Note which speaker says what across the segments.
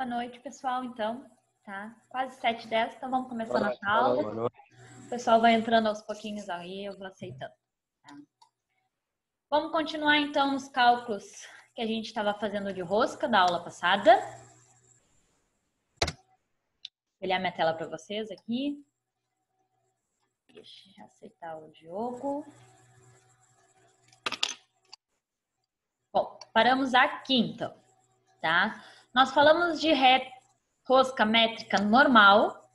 Speaker 1: Boa noite, pessoal, então, tá? Quase 7h10, então vamos começar a nossa
Speaker 2: Boa
Speaker 1: aula.
Speaker 2: noite.
Speaker 1: O pessoal vai entrando aos pouquinhos aí, eu vou aceitando. Tá? Vamos continuar, então, nos cálculos que a gente estava fazendo de rosca da aula passada. Vou olhar minha tela para vocês aqui. Deixa eu aceitar o Diogo. Bom, paramos aqui, então, tá? Nós falamos de rosca métrica normal.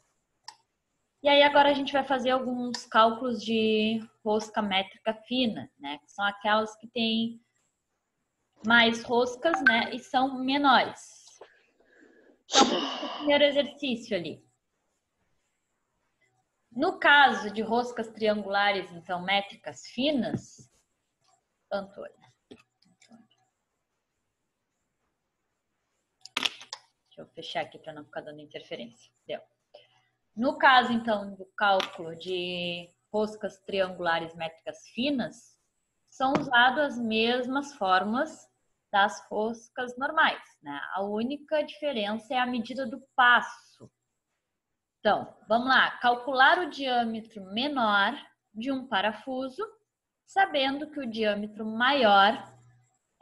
Speaker 1: E aí agora a gente vai fazer alguns cálculos de rosca métrica fina, né? Que são aquelas que têm mais roscas, né? E são menores. Então, o primeiro exercício ali. No caso de roscas triangulares, então, métricas finas, Antônio. Deixa eu fechar aqui para não ficar dando interferência. Deu. No caso, então, do cálculo de roscas triangulares métricas finas, são usadas as mesmas fórmulas das roscas normais, né? A única diferença é a medida do passo. Então, vamos lá. Calcular o diâmetro menor de um parafuso, sabendo que o diâmetro maior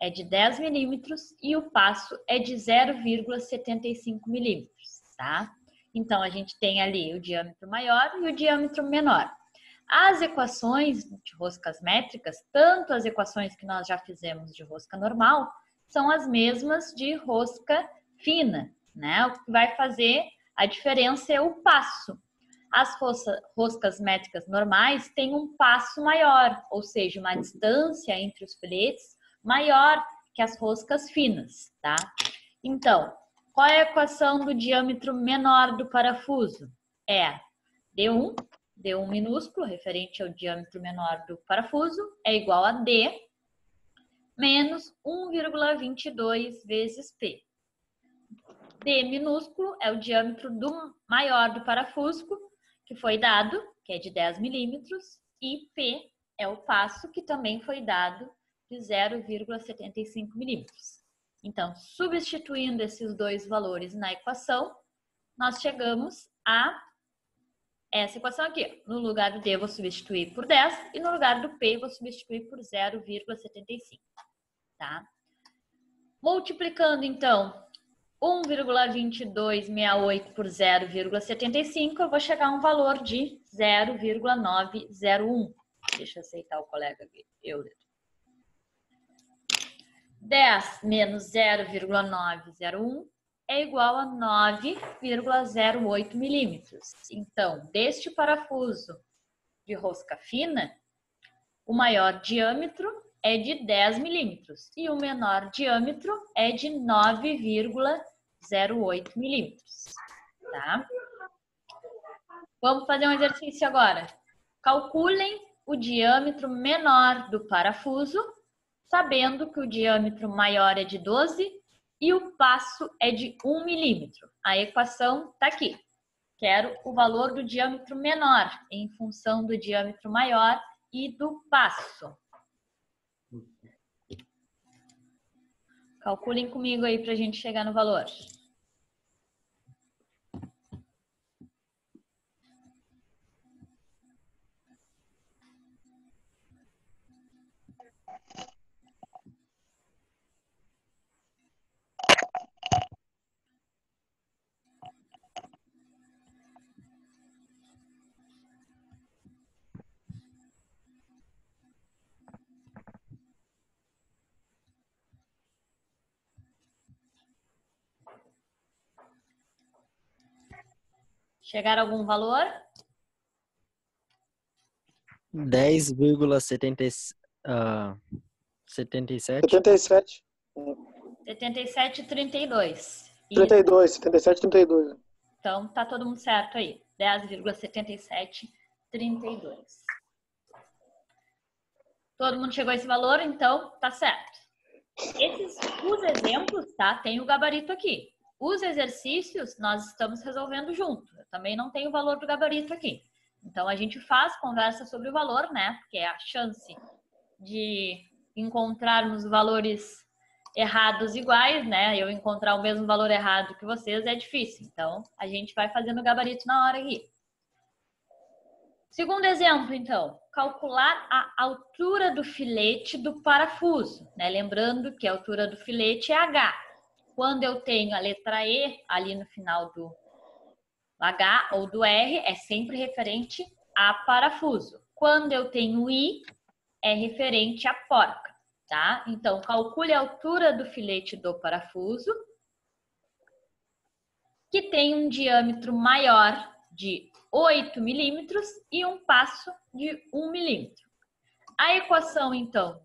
Speaker 1: é de 10 milímetros e o passo é de 0,75 milímetros, tá? Então, a gente tem ali o diâmetro maior e o diâmetro menor. As equações de roscas métricas, tanto as equações que nós já fizemos de rosca normal, são as mesmas de rosca fina, né? O que vai fazer a diferença é o passo. As roscas métricas normais têm um passo maior, ou seja, uma distância entre os filetes maior que as roscas finas, tá? Então, qual é a equação do diâmetro menor do parafuso? É D1 minúsculo, referente ao diâmetro menor do parafuso, é igual a D menos 1,22 vezes P. D minúsculo é o diâmetro maior do parafuso, que foi dado, que é de 10 milímetros, e P é o passo, que também foi dado, de 0,75 milímetros. Então, substituindo esses dois valores na equação, nós chegamos a essa equação aqui. No lugar do D, eu vou substituir por 10 e no lugar do P, eu vou substituir por 0,75. Tá? Multiplicando, então, 1,2268 por 0,75, eu vou chegar a um valor de 0,901. Deixa eu aceitar o colega aqui. 10 menos 0,901 é igual a 9,08 milímetros. Então, deste parafuso de rosca fina, o maior diâmetro é de 10 milímetros e o menor diâmetro é de 9,08 milímetros. Tá? Vamos fazer um exercício agora. Calculem o diâmetro menor do parafuso, sabendo que o diâmetro maior é de 12 e o passo é de 1 milímetro. A equação está aqui. Quero o valor do diâmetro menor em função do diâmetro maior e do passo. Calculem comigo aí para a gente chegar no valor. Chegar a algum valor?
Speaker 2: 10,77.
Speaker 3: 77.
Speaker 1: 77,32.
Speaker 3: 32, 77, 32.
Speaker 1: Então, tá todo mundo certo aí. 10,7732. Todo mundo chegou a esse valor, então tá certo. Os exemplos, tá? Tem o gabarito aqui. Os exercícios nós estamos resolvendo junto. Eu também não tenho o valor do gabarito aqui. Então, a gente faz conversa sobre o valor, né? Porque é a chance de encontrarmos valores errados iguais, né? Eu encontrar o mesmo valor errado que vocês é difícil. Então, a gente vai fazendo o gabarito na hora aqui. Segundo exemplo, então, calcular a altura do filete do parafuso, né? Lembrando que a altura do filete é H. Quando eu tenho a letra E ali no final do H ou do R, é sempre referente a parafuso. Quando eu tenho I, é referente a porca, tá? Então, calcule a altura do filete do parafuso, que tem um diâmetro maior de 8 milímetros e um passo de 1 milímetro. A equação, então,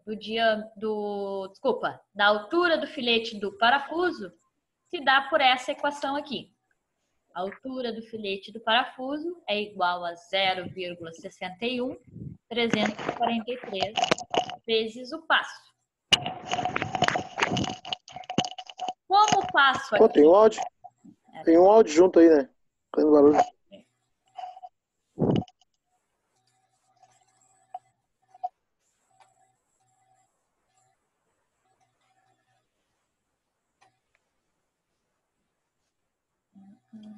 Speaker 1: da altura do filete do parafuso se dá por essa equação aqui. A altura do filete do parafuso é igual a 0,61343 vezes o passo. Como o passo aqui...
Speaker 3: Pô, tem um áudio. Tem um áudio junto aí, né? Fazendo barulho.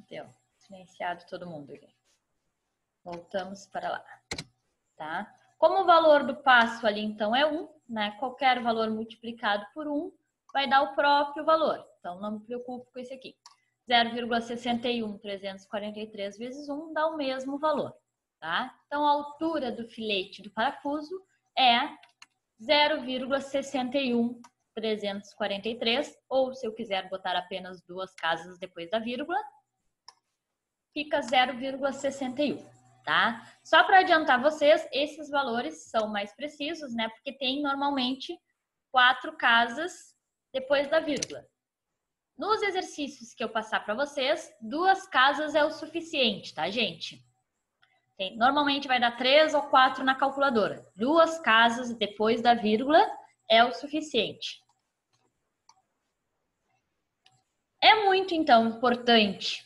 Speaker 1: Deu. Silenciado todo mundo aqui. Voltamos para lá. Tá? Como o valor do passo ali, então, é 1, né? Qualquer valor multiplicado por 1 vai dar o próprio valor. Então, não me preocupe com esse aqui. 0,61343 vezes 1 dá o mesmo valor. Tá? Então, a altura do filete do parafuso é 0,61343, ou se eu quiser botar apenas duas casas depois da vírgula, fica 0,61, tá? Só para adiantar vocês, esses valores são mais precisos, né? Porque tem normalmente 4 casas depois da vírgula. Nos exercícios que eu passar para vocês, 2 casas é o suficiente, tá, gente? Normalmente vai dar 3 ou 4 na calculadora. 2 casas depois da vírgula é o suficiente. É muito, então, importante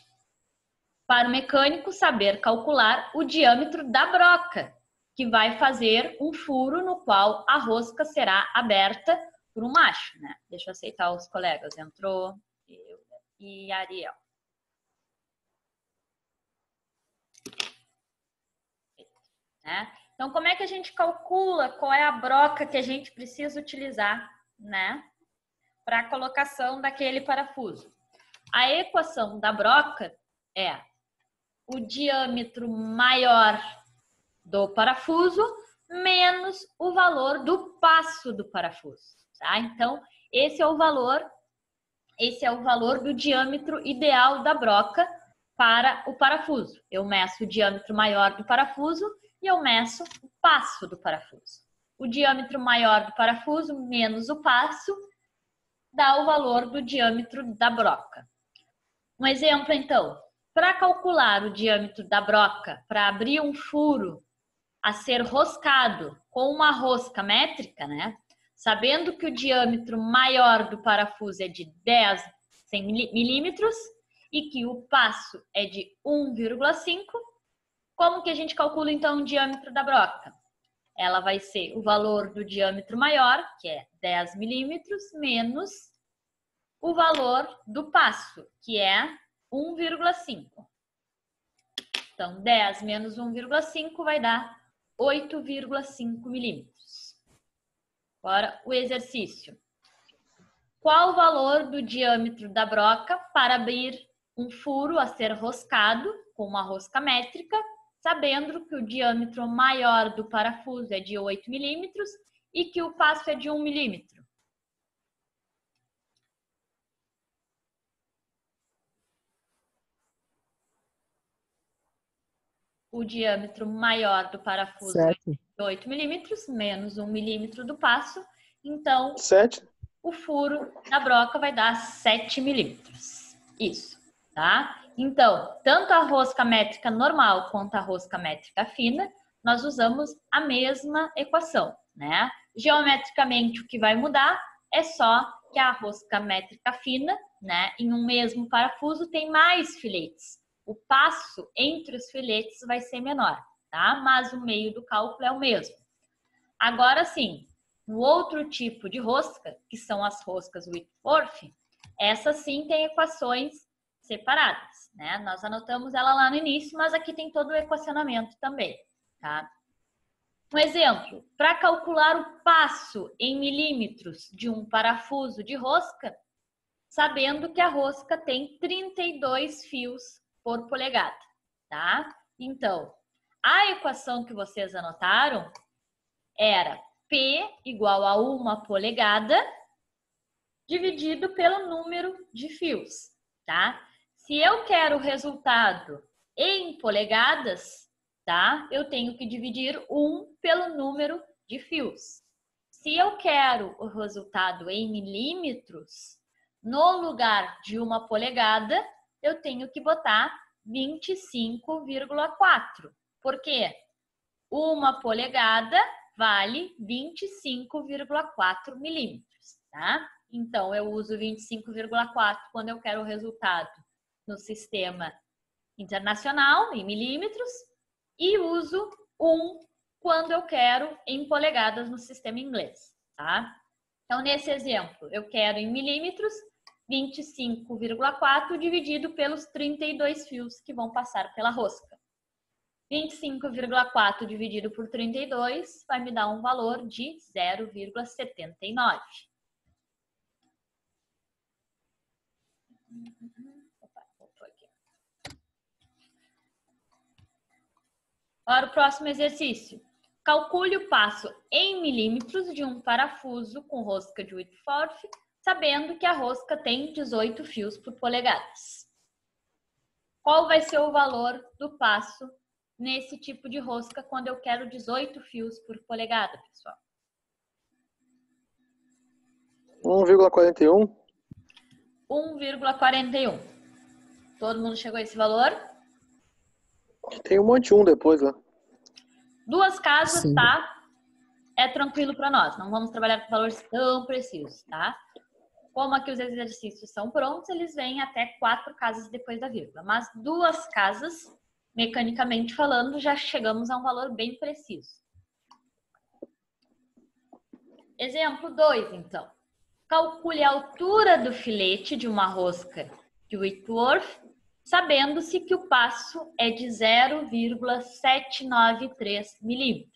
Speaker 1: para o mecânico saber calcular o diâmetro da broca, que vai fazer um furo no qual a rosca será aberta por um macho, né? Deixa eu aceitar os colegas. Entrou eu e Ariel. Né? Então, como é que a gente calcula qual é a broca que a gente precisa utilizar, né, para a colocação daquele parafuso? A equação da broca é o diâmetro maior do parafuso menos o valor do passo do parafuso, tá? Então, esse é o valor do diâmetro ideal da broca para o parafuso. Eu meço o diâmetro maior do parafuso e eu meço o passo do parafuso. O diâmetro maior do parafuso menos o passo dá o valor do diâmetro da broca. Um exemplo, então, para calcular o diâmetro da broca, para abrir um furo a ser roscado com uma rosca métrica, né? Sabendo que o diâmetro maior do parafuso é de 10 milímetros e que o passo é de 1,5, como que a gente calcula, então, o diâmetro da broca? Ela vai ser o valor do diâmetro maior, que é 10 milímetros, menos o valor do passo, que é 1,5. Então, 10 menos 1,5 vai dar 8,5 milímetros. Agora, o exercício. Qual o valor do diâmetro da broca para abrir um furo a ser roscado com uma rosca métrica, sabendo que o diâmetro maior do parafuso é de 8 milímetros e que o passo é de 1 milímetro? O diâmetro maior do parafuso é de 8 milímetros, menos 1 milímetro do passo. Então,
Speaker 3: 7.
Speaker 1: O furo da broca vai dar 7 milímetros. Isso, tá? Então, tanto a rosca métrica normal quanto a rosca métrica fina, nós usamos a mesma equação, né? Geometricamente, o que vai mudar é só que a rosca métrica fina, né, em um mesmo parafuso tem mais filetes. O passo entre os filetes vai ser menor, tá? Mas o meio do cálculo é o mesmo. Agora sim, No outro tipo de rosca, que são as roscas Whitworth, essas sim têm equações separadas, né? Nós anotamos ela lá no início, mas aqui tem todo o equacionamento também, tá? Um exemplo, para calcular o passo em milímetros de um parafuso de rosca, sabendo que a rosca tem 32 fios por polegada, tá? Então, a equação que vocês anotaram era P igual a 1 polegada dividido pelo número de fios, tá? Se eu quero o resultado em polegadas, tá? Eu tenho que dividir 1 pelo número de fios. Se eu quero o resultado em milímetros, no lugar de 1 polegada, eu tenho que botar 25,4. Por quê? 1 polegada vale 25,4 milímetros, tá? Então, eu uso 25,4 quando eu quero o resultado no sistema internacional, em milímetros, e uso 1 quando eu quero em polegadas no sistema inglês, tá? Então, nesse exemplo, eu quero em milímetros 25,4 dividido pelos 32 fios que vão passar pela rosca. 25,4 dividido por 32 vai me dar um valor de 0,79. Agora o próximo exercício. Calcule o passo em milímetros de um parafuso com rosca de Whitworth, sabendo que a rosca tem 18 fios por polegadas. Qual vai ser o valor do passo nesse tipo de rosca quando eu quero 18 fios por polegada, pessoal?
Speaker 3: 1,41.
Speaker 1: 1,41. Todo mundo chegou a esse valor?
Speaker 3: Tem um monte de 1 depois lá.
Speaker 1: Duas casas,
Speaker 2: Sim.
Speaker 1: tá? É tranquilo para nós. Não vamos trabalhar com valores tão precisos, tá? Como aqui os exercícios são prontos, eles vêm até 4 casas depois da vírgula. Mas 2 casas, mecanicamente falando, já chegamos a um valor bem preciso. Exemplo 2, então. Calcule a altura do filete de uma rosca de Whitworth, sabendo-se que o passo é de 0,793 milímetros.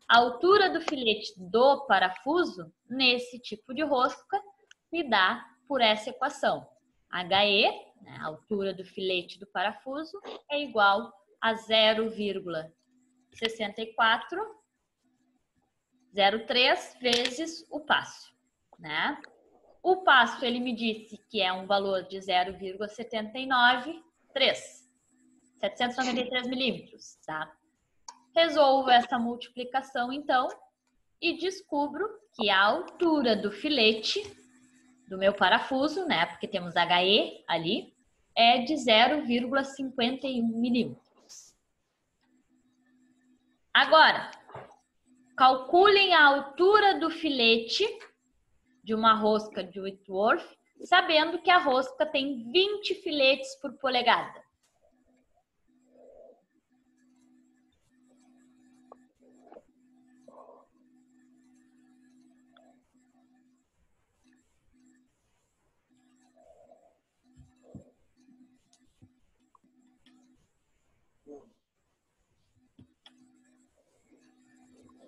Speaker 1: A altura do filete do parafuso, nesse tipo de rosca, me dá por essa equação. HE, né, a altura do filete do parafuso, é igual a 0,6403 vezes o passo, né? O passo, ele me disse que é um valor de 793 milímetros, tá? Resolvo essa multiplicação, então, e descubro que a altura do filete do meu parafuso, né, porque temos HE ali, é de 0,51 milímetros. Agora, calculem a altura do filete de uma rosca de Whitworth, sabendo que a rosca tem 20 filetes por polegada.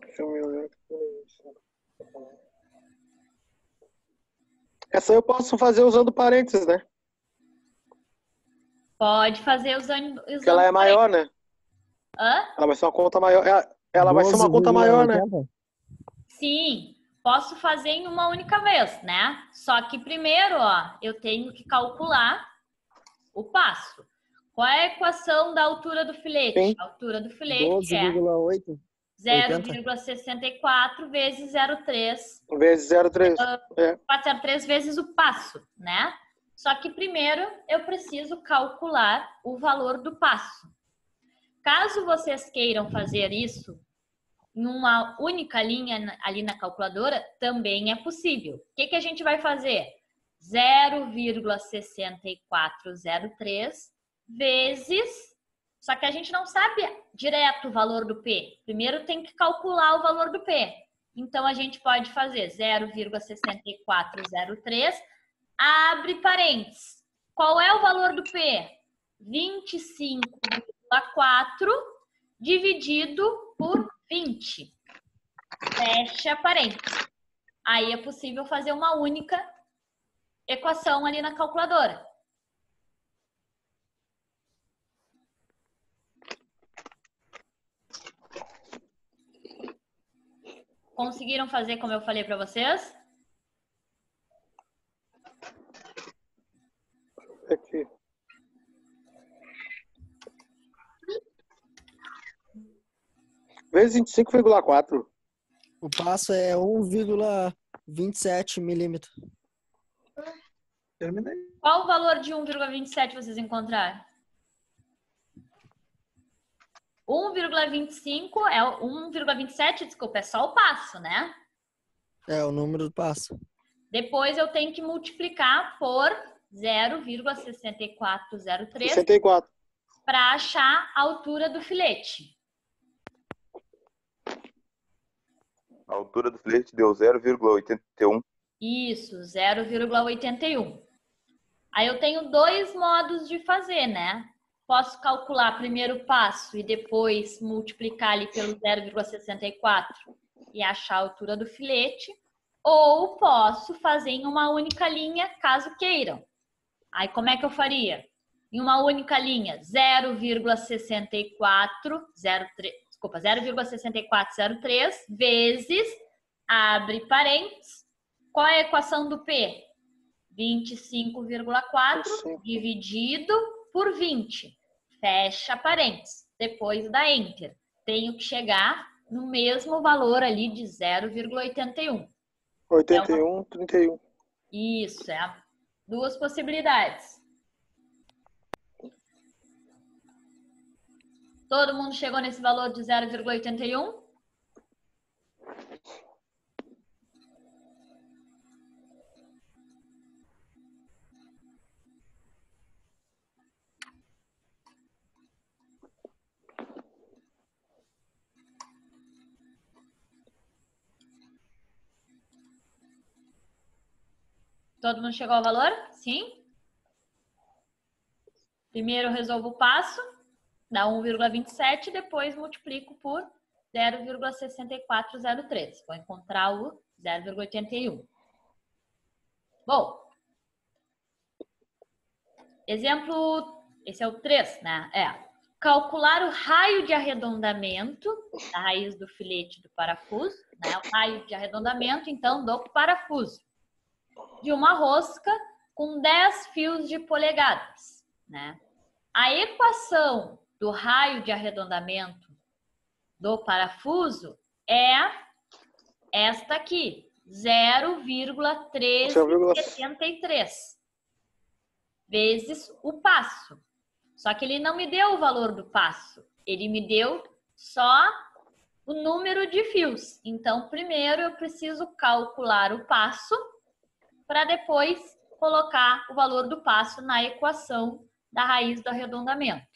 Speaker 3: Deixa eu me olhar. Essa eu posso fazer usando parênteses, né?
Speaker 1: Pode fazer usando
Speaker 3: Porque ela é maior, né?
Speaker 1: Hã?
Speaker 3: Ela vai ser uma conta maior. Ela vai ser uma conta maior, né?
Speaker 1: Sim, posso fazer em uma única vez, né? Só que primeiro, ó, eu tenho que calcular o passo. Qual é a equação da altura do filete?
Speaker 3: Sim.
Speaker 1: A altura do filete é
Speaker 2: 12,8.
Speaker 1: 0,64 vezes 0,3.
Speaker 3: Vezes 0,3.
Speaker 1: 403 vezes o passo, né? Só que primeiro eu preciso calcular o valor do passo. Caso vocês queiram fazer isso em uma única linha ali na calculadora, também é possível. O que a gente vai fazer? 0,6403 vezes... Só que a gente não sabe direto o valor do P. Primeiro tem que calcular o valor do P. Então, a gente pode fazer 0,6403, abre parênteses. Qual é o valor do P? 25,4 dividido por 20. Fecha parênteses. Aí é possível fazer uma única equação ali na calculadora. Conseguiram fazer como eu falei para vocês?
Speaker 3: Aqui. Vezes 25,4.
Speaker 2: O passo é 1,27 milímetros.
Speaker 4: Terminei.
Speaker 1: Qual o valor de 1,27 vocês encontraram? 1,25 é 1,27, desculpa, é só o passo, né?
Speaker 2: É o número do passo.
Speaker 1: Depois eu tenho que multiplicar por 0,6403
Speaker 3: 64.
Speaker 1: para achar a altura do filete.
Speaker 5: A altura do filete deu 0,81.
Speaker 1: Isso, 0,81. Aí eu tenho dois modos de fazer, né? Posso calcular primeiro o passo e depois multiplicar ali pelo 0,64 e achar a altura do filete. Ou posso fazer em uma única linha, caso queiram. Aí como é que eu faria? Em uma única linha, 0,6403 vezes, abre parênteses, qual é a equação do P? 25,4 dividido por 20. Fecha parênteses. Depois dá Enter. Tenho que chegar no mesmo valor ali de 0,81.
Speaker 3: 81, 31.
Speaker 1: Isso, é duas possibilidades. Todo mundo chegou nesse valor de 0,81? Todo mundo chegou ao valor? Sim? Primeiro eu resolvo o passo, dá 1,27, depois multiplico por 0,6403. Vou encontrar o 0,81. Bom, exemplo, esse é o 3, né? Calcular o raio de arredondamento da raiz do filete do parafuso, né? O raio de arredondamento, então, do parafuso de uma rosca com 10 fios de polegadas, né? A equação do raio de arredondamento do parafuso é esta aqui, 0,1373 vezes o passo. Só que ele não me deu o valor do passo, ele me deu só o número de fios. Então, primeiro eu preciso calcular o passo para depois colocar o valor do passo na equação da raiz do arredondamento.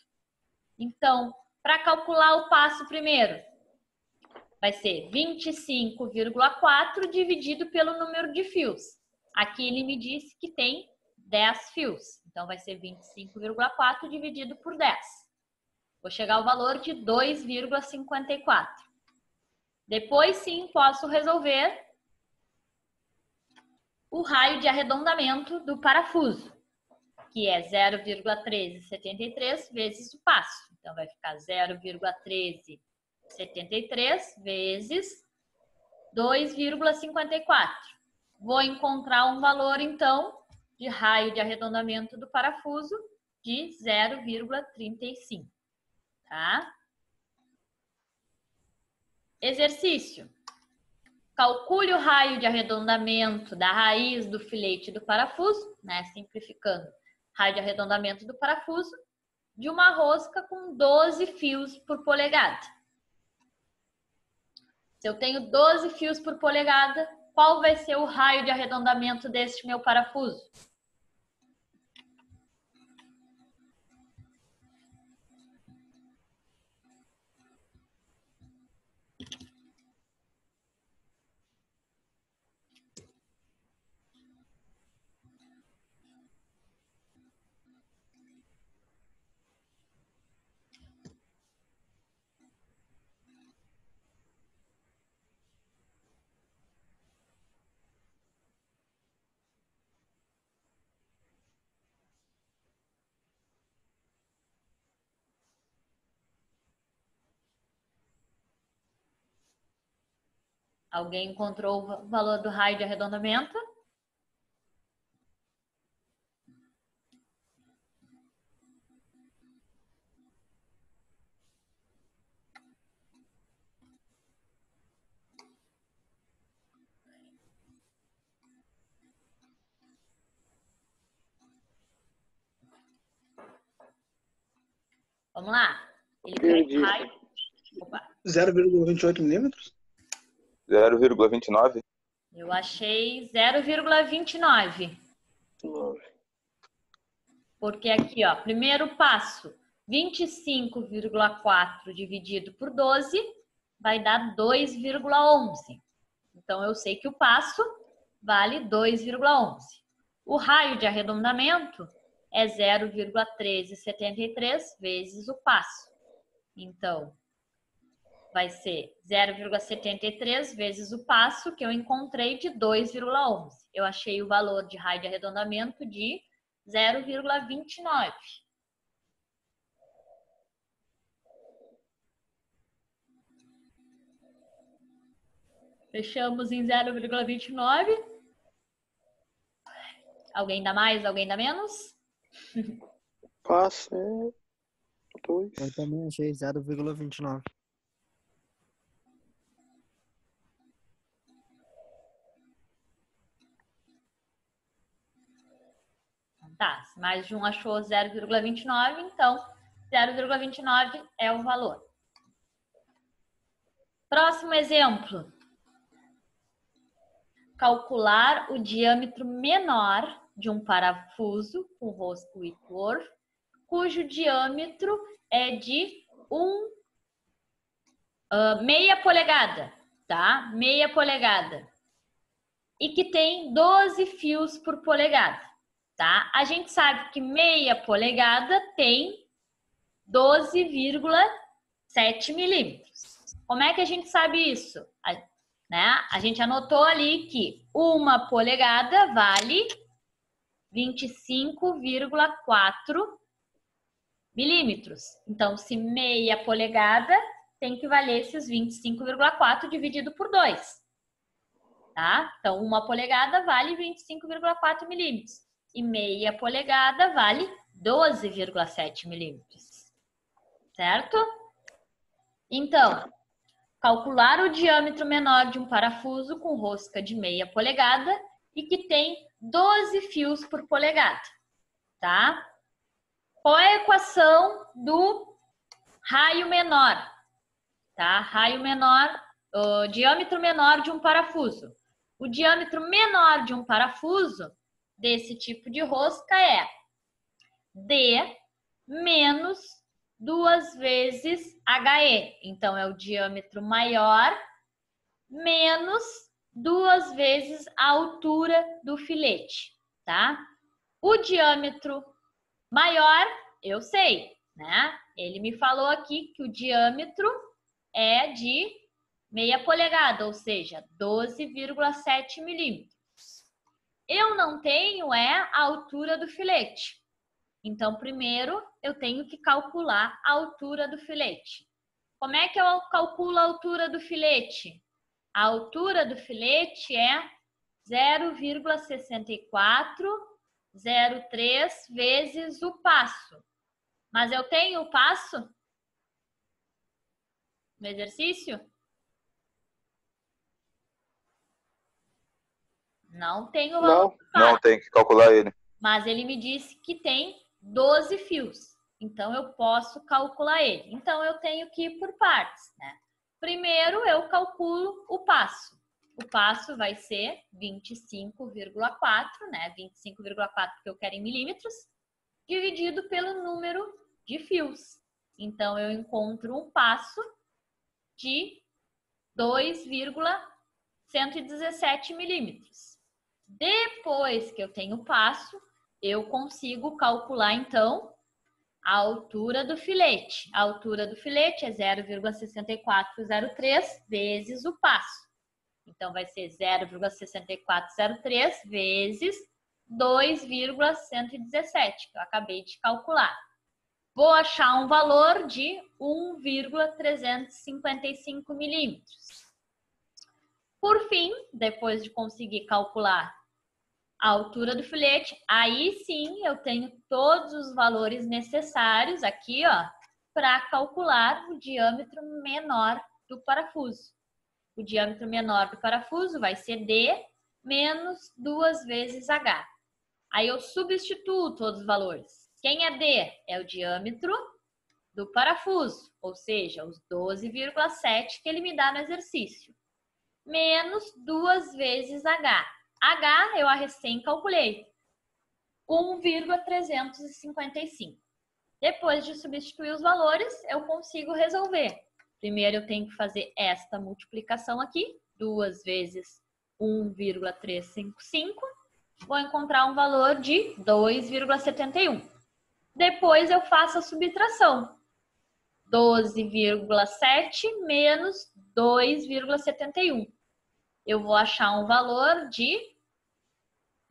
Speaker 1: Então, para calcular o passo primeiro, vai ser 25,4 dividido pelo número de fios. Aqui ele me disse que tem 10 fios. Então, vai ser 25,4 dividido por 10. Vou chegar ao valor de 2,54. Depois, sim, posso resolver o raio de arredondamento do parafuso, que é 0,1373 vezes o passo. Então, vai ficar 0,1373 vezes 2,54. Vou encontrar um valor, então, de raio de arredondamento do parafuso de 0,35. Tá? Exercício. Calcule o raio de arredondamento da raiz do filete do parafuso, né? Simplificando, raio de arredondamento do parafuso de uma rosca com 12 fios por polegada. Se eu tenho 12 fios por polegada, qual vai ser o raio de arredondamento deste meu parafuso? Alguém encontrou o valor do raio de arredondamento? Vamos lá. Ele
Speaker 3: Perdi.
Speaker 1: pega o raio. Opa,
Speaker 4: 0,28 milímetros?
Speaker 5: 0,29?
Speaker 1: eu achei 0,29.
Speaker 3: 9.
Speaker 1: Porque aqui, ó, primeiro passo, 25,4 dividido por 12 vai dar 2,11. Então, eu sei que o passo vale 2,11. O raio de arredondamento é 0,1373 vezes o passo. Então, vai ser 0,73 vezes o passo que eu encontrei de 2,11. Eu achei o valor de raio de arredondamento de 0,29. Fechamos em 0,29. Alguém dá mais? Alguém dá menos?
Speaker 3: Passo é 2.
Speaker 2: Eu também achei 0,29.
Speaker 1: Tá, se mais de um achou 0,29, então 0,29 é o valor. Próximo exemplo. Calcular o diâmetro menor de um parafuso com rosco e cor, cujo diâmetro é de meia polegada, tá? Meia polegada. E que tem 12 fios por polegada, tá? A gente sabe que meia polegada tem 12,7 milímetros. Como é que a gente sabe isso? A gente anotou ali que uma polegada vale 25,4 milímetros. Então, se meia polegada, tem que valer esses 25,4 dividido por 2. Tá? Então, uma polegada vale 25,4 milímetros. E meia polegada vale 12,7 milímetros. Certo? Então, calcular o diâmetro menor de um parafuso com rosca de meia polegada e que tem 12 fios por polegada, tá? Qual é a equação do raio menor, tá? Raio menor, o diâmetro menor de um parafuso. O diâmetro menor de um parafuso desse tipo de rosca é D menos 2 vezes HE. Então, é o diâmetro maior menos 2 vezes a altura do filete, tá? O diâmetro maior, eu sei, né? Ele me falou aqui que o diâmetro é de meia polegada, ou seja, 12,7 milímetros. Eu não tenho a altura do filete. Então, primeiro, eu tenho que calcular a altura do filete. Como é que eu calculo a altura do filete? A altura do filete é 0,6403 vezes o passo. Mas eu tenho o passo no exercício? Não tenho o valor do passo.
Speaker 5: Não, tem que calcular ele.
Speaker 1: Mas ele me disse que tem 12 fios. Então, eu posso calcular ele. Então, eu tenho que ir por partes, né? Primeiro, eu calculo o passo. O passo vai ser 25,4, né? 25,4 que eu quero em milímetros, dividido pelo número de fios. Então, eu encontro um passo de 2,117 milímetros. Depois que eu tenho o passo, eu consigo calcular, então, a altura do filete. A altura do filete é 0,6403 vezes o passo. Então, vai ser 0,6403 vezes 2,117, que eu acabei de calcular. Vou achar um valor de 1,355 milímetros. Por fim, depois de conseguir calcular a altura do filete, aí sim eu tenho todos os valores necessários aqui, ó, para calcular o diâmetro menor do parafuso. O diâmetro menor do parafuso vai ser D menos 2 vezes H. Aí eu substituo todos os valores. Quem é D? É o diâmetro do parafuso, ou seja, os 12,7 que ele me dá no exercício. Menos 2 vezes H. H eu recém calculei. 1,355. Depois de substituir os valores, eu consigo resolver. Primeiro eu tenho que fazer esta multiplicação aqui. 2 vezes 1,355. Vou encontrar um valor de 2,71. Depois eu faço a subtração. 12,7 menos 2,71. Eu vou achar um valor de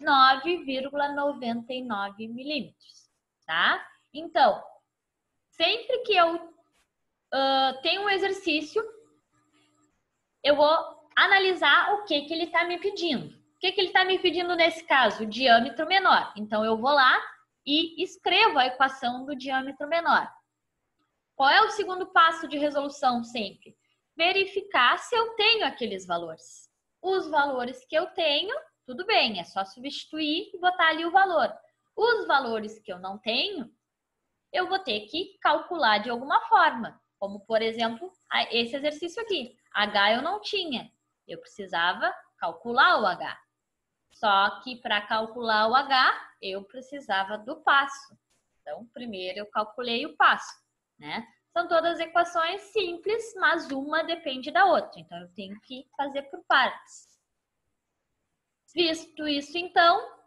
Speaker 1: 9,99 milímetros, tá? Então, sempre que eu tenho um exercício, eu vou analisar o que ele está me pedindo. O que ele está me pedindo nesse caso? O diâmetro menor. Então, eu vou lá e escrevo a equação do diâmetro menor. Qual é o segundo passo de resolução sempre? Verificar se eu tenho aqueles valores. Os valores que eu tenho, tudo bem, é só substituir e botar ali o valor. Os valores que eu não tenho, eu vou ter que calcular de alguma forma. Como, por exemplo, esse exercício aqui. H eu não tinha. Eu precisava calcular o H. Só que para calcular o H, eu precisava do passo. Então, primeiro eu calculei o passo, né? São todas equações simples, mas uma depende da outra. Então, eu tenho que fazer por partes. Visto isso, então,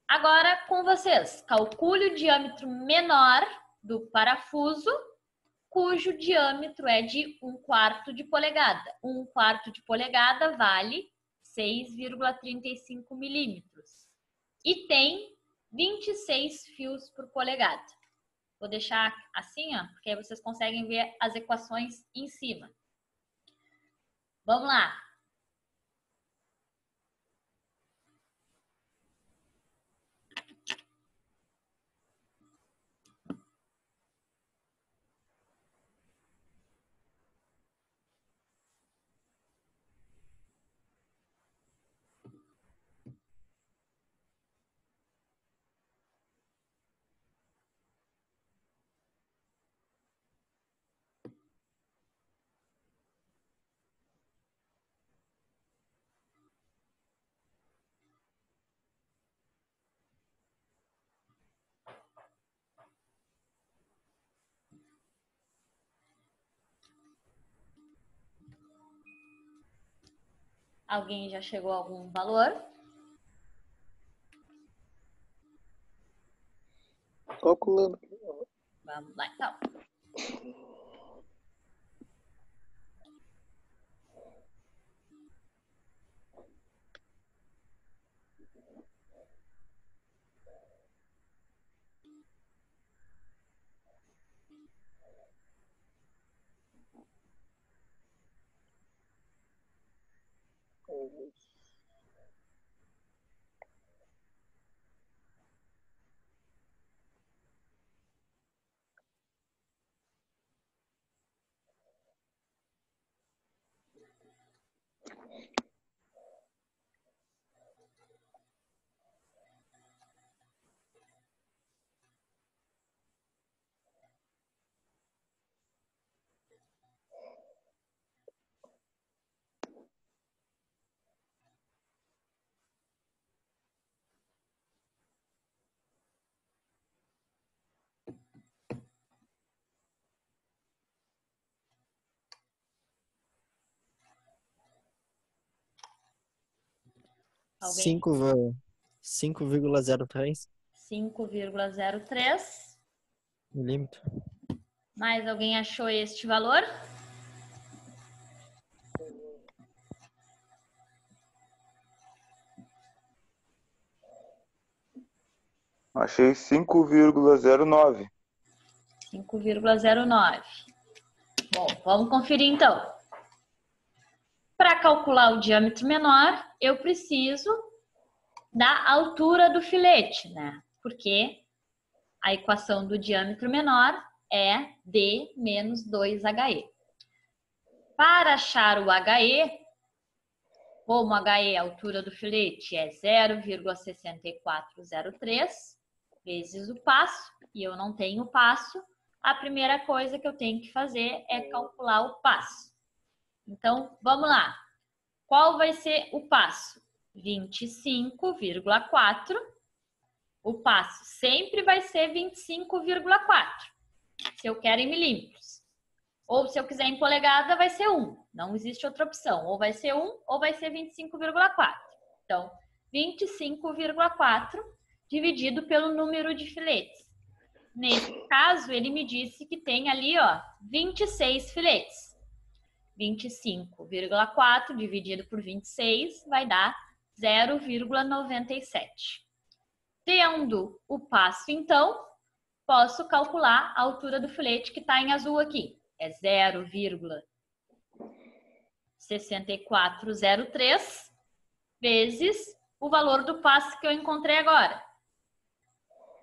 Speaker 1: agora com vocês. Calcule o diâmetro menor do parafuso, cujo diâmetro é de 1/4 de polegada. 1/4 de polegada vale 6,35 milímetros. E tem 26 fios por polegada. Vou deixar assim, ó, porque aí vocês conseguem ver as equações em cima. Vamos lá. Alguém já chegou a algum valor?
Speaker 3: Calculando.
Speaker 1: Vamos lá, então. Alguém?
Speaker 2: 5,03
Speaker 1: 5,03.
Speaker 2: milímetro.
Speaker 1: Mais alguém achou este valor?
Speaker 5: Achei 5,09.
Speaker 1: 5,09. Bom, vamos conferir então. Para calcular o diâmetro menor, eu preciso da altura do filete, né? Porque a equação do diâmetro menor é D menos 2HE. Para achar o HE, como HE, a altura do filete, é 0,6403 vezes o passo, e eu não tenho passo, a primeira coisa que eu tenho que fazer é calcular o passo. Então, vamos lá. Qual vai ser o passo? 25,4. O passo sempre vai ser 25,4. Se eu quero em milímetros. Ou se eu quiser em polegada, vai ser 1. Não existe outra opção. Ou vai ser 1 ou vai ser 25,4. Então, 25,4 dividido pelo número de filetes. Nesse caso, ele me disse que tem ali, ó, 26 filetes. 25,4 dividido por 26 vai dar 0,97. Tendo o passo, então, posso calcular a altura do filete que está em azul aqui. É 0,6403 vezes o valor do passo que eu encontrei agora.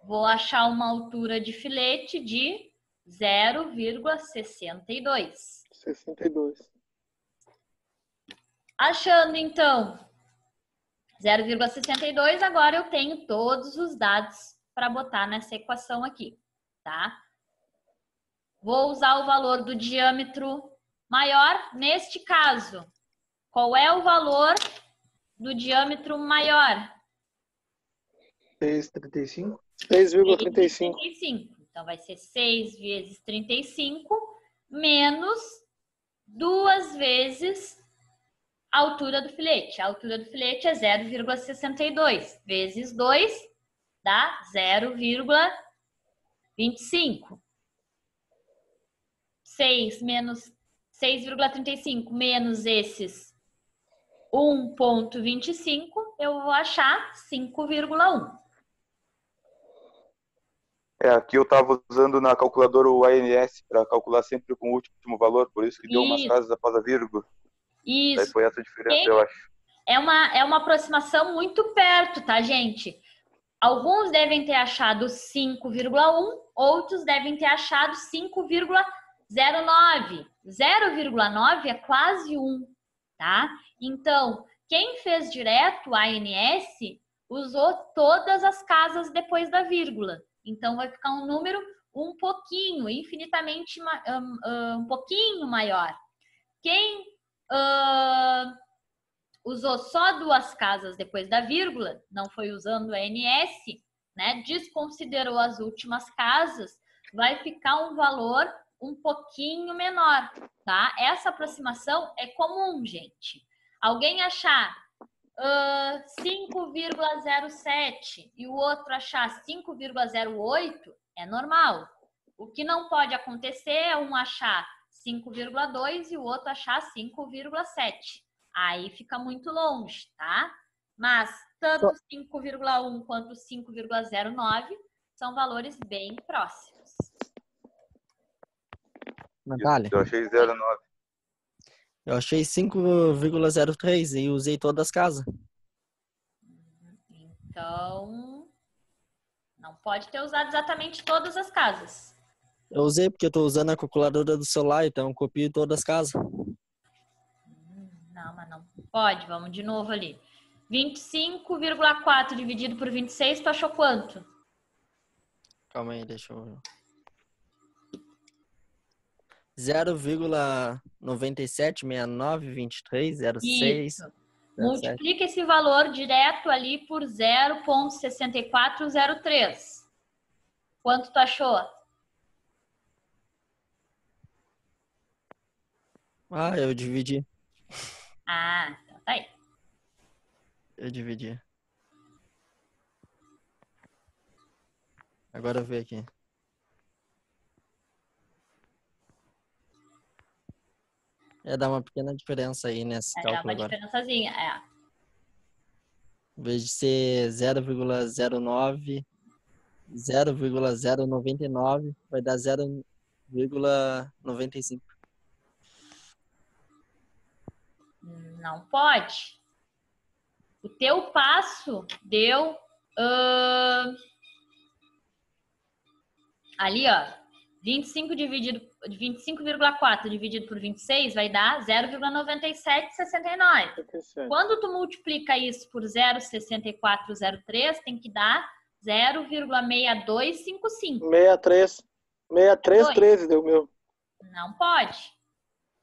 Speaker 1: Vou achar uma altura de filete de 0,62.
Speaker 3: 62.
Speaker 1: Achando, então, 0,62, agora eu tenho todos os dados para botar nessa equação aqui, tá? Vou usar o valor do diâmetro maior. Neste caso, qual é o valor do diâmetro maior?
Speaker 4: 6,35.
Speaker 3: 6,35.
Speaker 1: Então, vai ser 6 vezes 35 menos 2 vezes a altura do filete. A altura do filete é 0,62 vezes 2 dá 0,25. 6 menos 6,35 menos esses 1,25, eu vou achar 5,1.
Speaker 5: Aqui eu estava usando na calculadora o ANS para calcular sempre com o último valor, por isso que deu umas casas após a vírgula.
Speaker 1: Isso.
Speaker 5: Daí foi essa a diferença, eu acho.
Speaker 1: É uma aproximação muito perto, tá, gente? Alguns devem ter achado 5,1, outros devem ter achado 5,09. 0,9 é quase 1, tá? Então, quem fez direto a ANS usou todas as casas depois da vírgula. Então, vai ficar um número um pouquinho, infinitamente, um pouquinho maior. Quem usou só 2 casas depois da vírgula, não foi usando a ANS, né? Desconsiderou as últimas casas, vai ficar um valor um pouquinho menor, tá? Essa aproximação é comum, gente. Alguém achar 5,07 e o outro achar 5,08 é normal. O que não pode acontecer é um achar 5,2 e o outro achar 5,7. Aí fica muito longe, tá? Mas tanto 5,1 quanto 5,09 são valores bem próximos.
Speaker 2: Natália,
Speaker 5: Eu achei 0,9.
Speaker 2: eu achei 5,03 e usei todas as casas.
Speaker 1: Então, não pode ter usado exatamente todas as casas.
Speaker 2: Eu usei porque eu tô usando a calculadora do celular, então eu copio todas as casas.
Speaker 1: Não, mas não pode. Vamos de novo ali. 25,4 dividido por 26, tu achou quanto?
Speaker 2: Calma aí, deixa eu... 0,97692306.
Speaker 1: Isso. Multiplica esse valor direto ali por 0,6403. Quanto tu achou?
Speaker 2: Ah, eu dividi.
Speaker 1: Ah, então tá aí.
Speaker 2: Eu dividi. Agora eu ver aqui. Dar uma pequena diferença aí nesse
Speaker 1: Dá
Speaker 2: cálculo
Speaker 1: uma
Speaker 2: agora.
Speaker 1: diferençazinha.
Speaker 2: Em vez de ser 0,09, 0,099 vai dar 0,95.
Speaker 1: Não pode. O teu passo deu ali, ó, 25,4 dividido por 26 vai dar 0,9769. Quando tu multiplica isso por 0,6403, tem que dar 0,6255.
Speaker 3: 6313 deu meu.
Speaker 1: Não pode.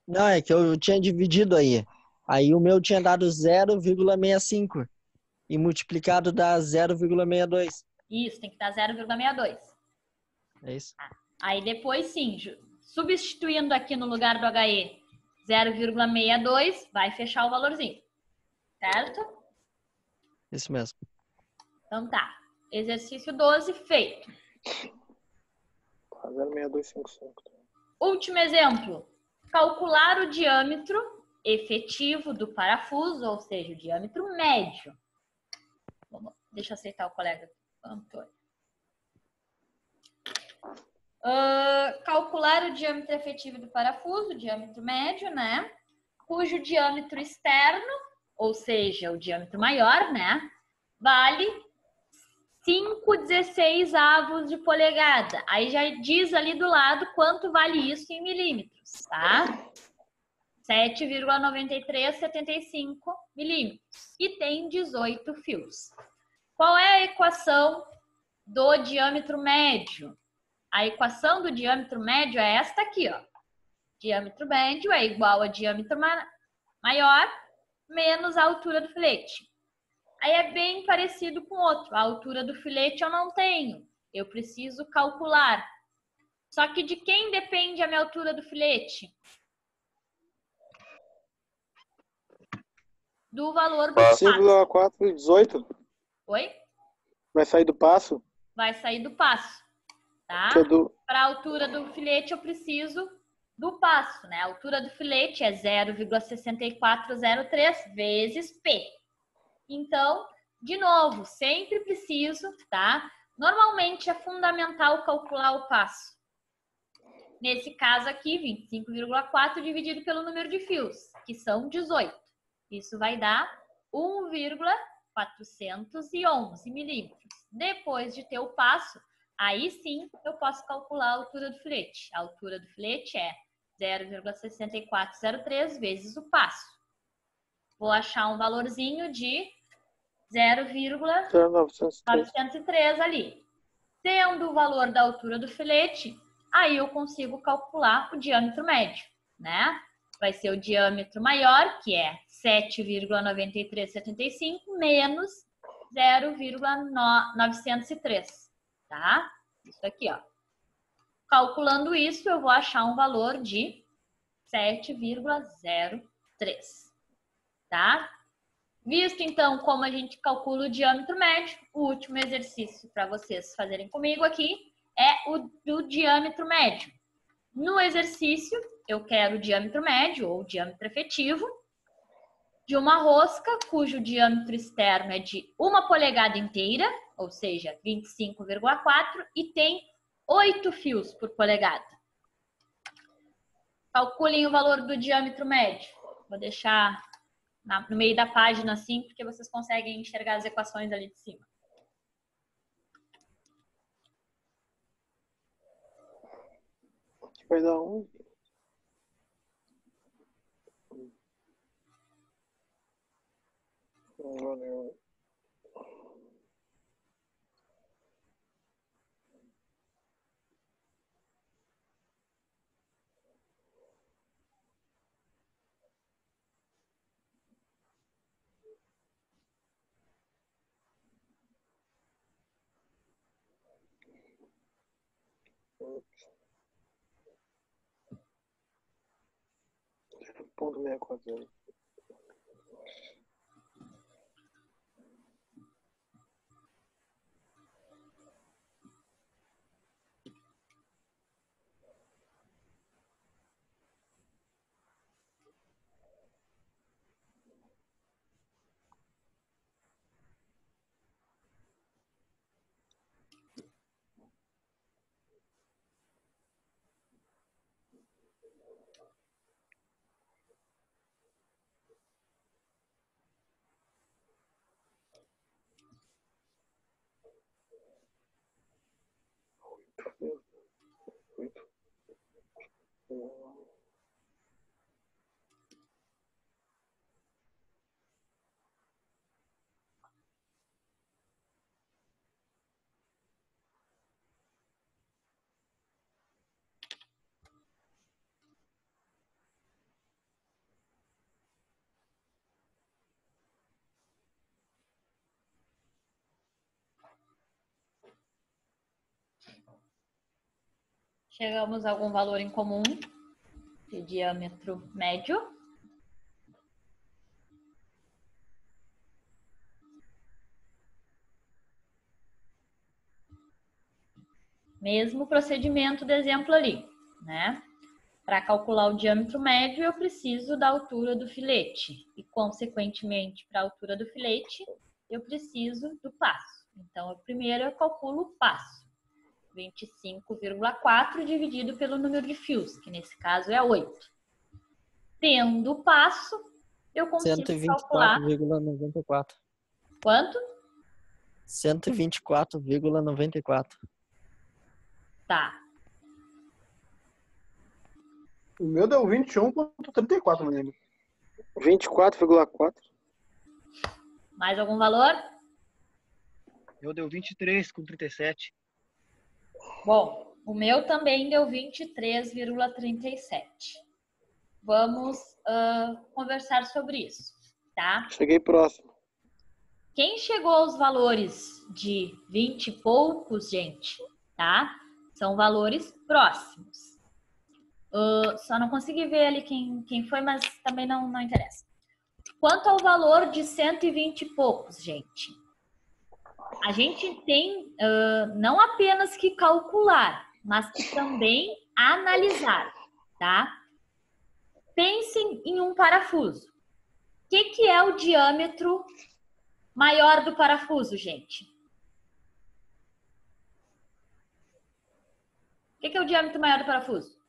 Speaker 2: Não, é que eu tinha dividido aí. Aí o meu tinha dado 0,65 e multiplicado dá 0,62.
Speaker 1: Isso, tem que dar 0,62.
Speaker 2: É isso?
Speaker 1: Aí depois, sim, substituindo aqui no lugar do HE 0,62, vai fechar o valorzinho. Certo?
Speaker 2: Isso mesmo.
Speaker 1: Então tá. Exercício 12 feito.
Speaker 3: 0,6255.
Speaker 1: Último exemplo. Calcular o diâmetro efetivo do parafuso, ou seja, o diâmetro médio. Deixa eu aceitar o colega Antônio. Calcular o diâmetro efetivo do parafuso, o diâmetro médio, né? Cujo diâmetro externo, ou seja, o diâmetro maior, né? Vale 5/16 de polegada. Aí já diz ali do lado quanto vale isso em milímetros, tá? 7,9375 milímetros. E tem 18 fios. Qual é a equação do diâmetro médio? A equação do diâmetro médio é esta aqui, ó. Diâmetro médio é igual a diâmetro maior menos a altura do filete. Aí é bem parecido com o outro. A altura do filete eu não tenho. Eu preciso calcular. Só que de quem depende a minha altura do filete? Do valor do passo.
Speaker 3: 5,418.
Speaker 1: Oi?
Speaker 3: Vai sair do passo?
Speaker 1: Vai sair do passo. Tá? Para a altura do filete eu preciso do passo, né? A altura do filete é 0,6403 vezes P. Então, de novo, sempre preciso, tá? Normalmente é fundamental calcular o passo. Nesse caso aqui, 25,4 dividido pelo número de fios, que são 18. Isso vai dar 1,411 milímetros. Depois de ter o passo, aí sim eu posso calcular a altura do filete. A altura do filete é 0,6403 vezes o passo. Vou achar um valorzinho de 0,903 ali. Tendo o valor da altura do filete, aí eu consigo calcular o diâmetro médio, né? Vai ser o diâmetro maior, que é 7,9375 menos 0,903, tá? Isso aqui, ó. Calculando isso, eu vou achar um valor de 7,03, tá? Visto, então, como a gente calcula o diâmetro médio, o último exercício para vocês fazerem comigo aqui é o do diâmetro médio. No exercício, eu quero o diâmetro médio, ou diâmetro efetivo, de uma rosca cujo diâmetro externo é de 1 polegada inteira, ou seja, 25,4, e tem 8 fios por polegada. Calculem o valor do diâmetro médio. Vou deixar no meio da página assim, porque vocês conseguem enxergar as equações ali de cima.
Speaker 3: Vai dar 1. Ponto 64.
Speaker 1: Chegamos a algum valor em comum de diâmetro médio. Mesmo procedimento do exemplo ali, né? Para calcular o diâmetro médio, eu preciso da altura do filete. E, consequentemente, para a altura do filete, eu preciso do passo. Então, primeiro eu calculo o passo. 25,4 dividido pelo número de fios, que nesse caso é 8. Tendo o passo, eu consigo calcular...
Speaker 2: 124,94.
Speaker 1: Quanto?
Speaker 2: 124,94.
Speaker 1: Tá.
Speaker 4: O meu deu 21,34, não lembro.
Speaker 3: 24,4.
Speaker 1: Mais algum valor?
Speaker 4: Eu deu 23,37.
Speaker 1: Bom, o meu também deu 23,37. Vamos conversar sobre isso, tá?
Speaker 3: Cheguei próximo.
Speaker 1: Quem chegou aos valores de 20 e poucos, gente, tá? São valores próximos. Só não consegui ver ali quem foi, mas também não interessa. Quanto ao valor de 120 e poucos, gente, a gente tem não apenas que calcular, mas que também analisar, tá? Pensem em um parafuso. O que é o diâmetro maior do parafuso, gente? O que é o diâmetro maior do parafuso?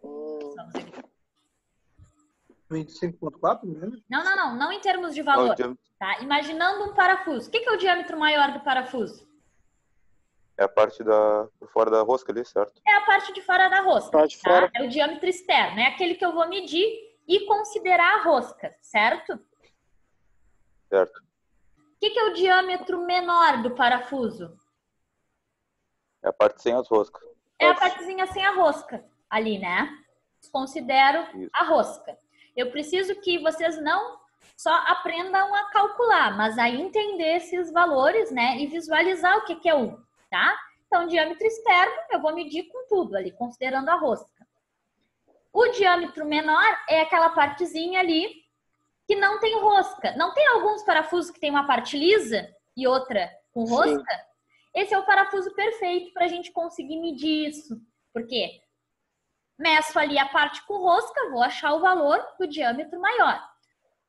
Speaker 1: Vamos aqui.
Speaker 4: 25,4, não lembro?
Speaker 1: Não em termos de valor, tá? Imaginando um parafuso. O que é o diâmetro maior do parafuso?
Speaker 5: É a parte por fora da rosca ali, certo?
Speaker 1: É a parte de fora da rosca,
Speaker 3: Parte de
Speaker 1: tá?
Speaker 3: fora.
Speaker 1: É o diâmetro externo, é aquele que eu vou medir e considerar a rosca, certo?
Speaker 5: Certo.
Speaker 1: O que é o diâmetro menor do parafuso?
Speaker 5: É a parte sem as roscas.
Speaker 1: É a partezinha sem a rosca ali, né? Considero a rosca. Eu preciso que vocês não só aprendam a calcular, mas a entender esses valores, né? E visualizar o que é um, tá? Então, diâmetro externo, eu vou medir com tudo ali, considerando a rosca. O diâmetro menor é aquela partezinha ali que não tem rosca. Não tem alguns parafusos que tem uma parte lisa e outra com rosca? Sim. Esse é o parafuso perfeito para a gente conseguir medir isso. Por quê? Meço ali a parte com rosca, vou achar o valor do diâmetro maior.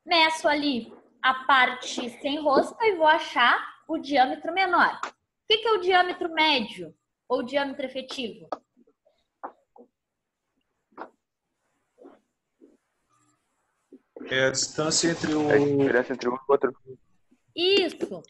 Speaker 1: Meço ali a parte sem rosca e vou achar o diâmetro menor. O que é o diâmetro médio ou diâmetro efetivo?
Speaker 6: É a distância entre o...
Speaker 5: É a diferença entre um e o outro.
Speaker 1: Isso.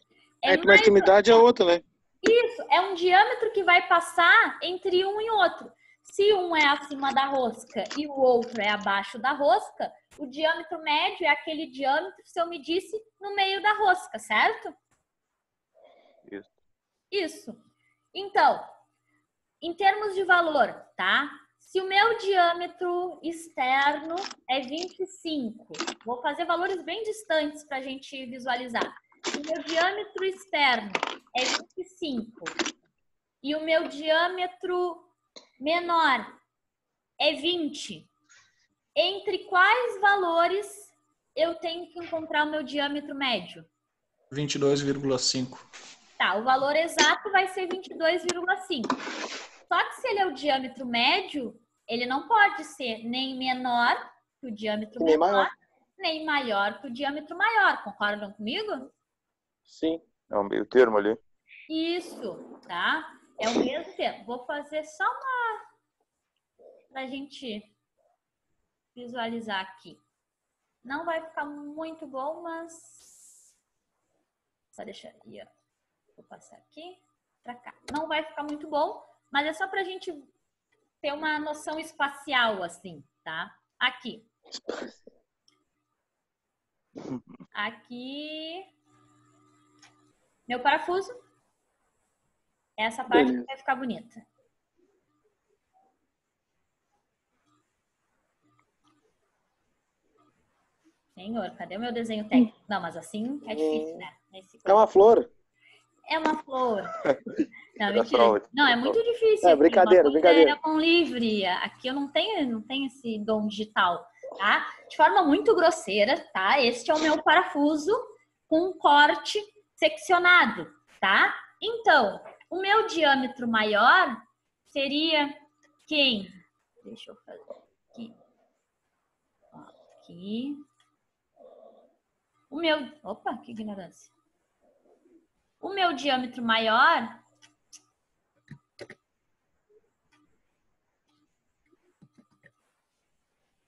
Speaker 3: Na extremidade é outra, né?
Speaker 1: Isso. É um diâmetro que vai passar entre um e outro. Se um é acima da rosca e o outro é abaixo da rosca, o diâmetro médio é aquele diâmetro, se eu medisse, no meio da rosca, certo? Isso. Então, em termos de valor, tá? Se o meu diâmetro externo é 25, vou fazer valores bem distantes para a gente visualizar. Se o meu diâmetro externo é 25 e o meu diâmetro menor é 20, entre quais valores eu tenho que encontrar o meu diâmetro médio?
Speaker 6: 22,5.
Speaker 1: Tá, o valor exato vai ser 22,5. Só que se ele é o diâmetro médio, ele não pode ser nem menor que o diâmetro menor, nem maior que o diâmetro maior. Concordam comigo?
Speaker 3: Sim.
Speaker 5: É um meio termo ali.
Speaker 1: Isso, tá? É o mesmo termo. Vou fazer só uma pra gente visualizar aqui. Não vai ficar muito bom, mas... Só deixar aí, ó. Vou passar aqui pra cá. Não vai ficar muito bom, mas é só pra gente ter uma noção espacial, assim, tá? Aqui. Aqui. Meu parafuso. Essa parte vai ficar bonita. Senhor, cadê o meu desenho técnico? Não, mas assim é difícil, né?
Speaker 3: É uma flor.
Speaker 1: É uma flor. Não,
Speaker 5: Era
Speaker 1: mentira.
Speaker 5: só-
Speaker 1: Não, é muito difícil.
Speaker 3: É,
Speaker 1: aqui,
Speaker 3: brincadeira,
Speaker 1: uma
Speaker 3: brincadeira.
Speaker 1: com livre. Aqui eu não tenho esse dom digital, tá? De forma muito grosseira, tá? Este é o meu parafuso com um corte seccionado, tá? Então, o meu diâmetro maior seria quem? Deixa eu fazer aqui. Ó, aqui. O meu... Opa, que ignorância. O meu diâmetro maior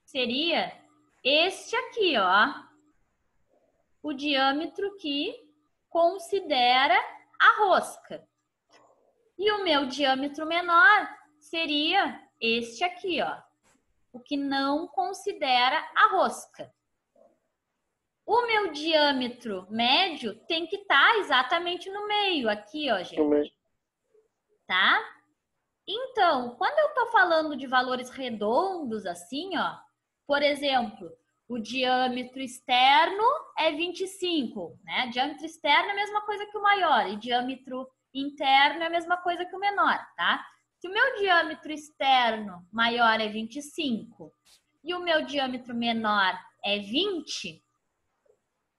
Speaker 1: seria este aqui, ó. O diâmetro que considera a rosca. E o meu diâmetro menor seria este aqui, ó. O que não considera a rosca. O meu diâmetro médio tem que estar exatamente no meio, aqui, ó, gente. Tá? Então, quando eu tô falando de valores redondos, assim, ó, por exemplo, o diâmetro externo é 25, né? Diâmetro externo é a mesma coisa que o maior e diâmetro interno é a mesma coisa que o menor, tá? Se o meu diâmetro externo maior é 25 e o meu diâmetro menor é 20,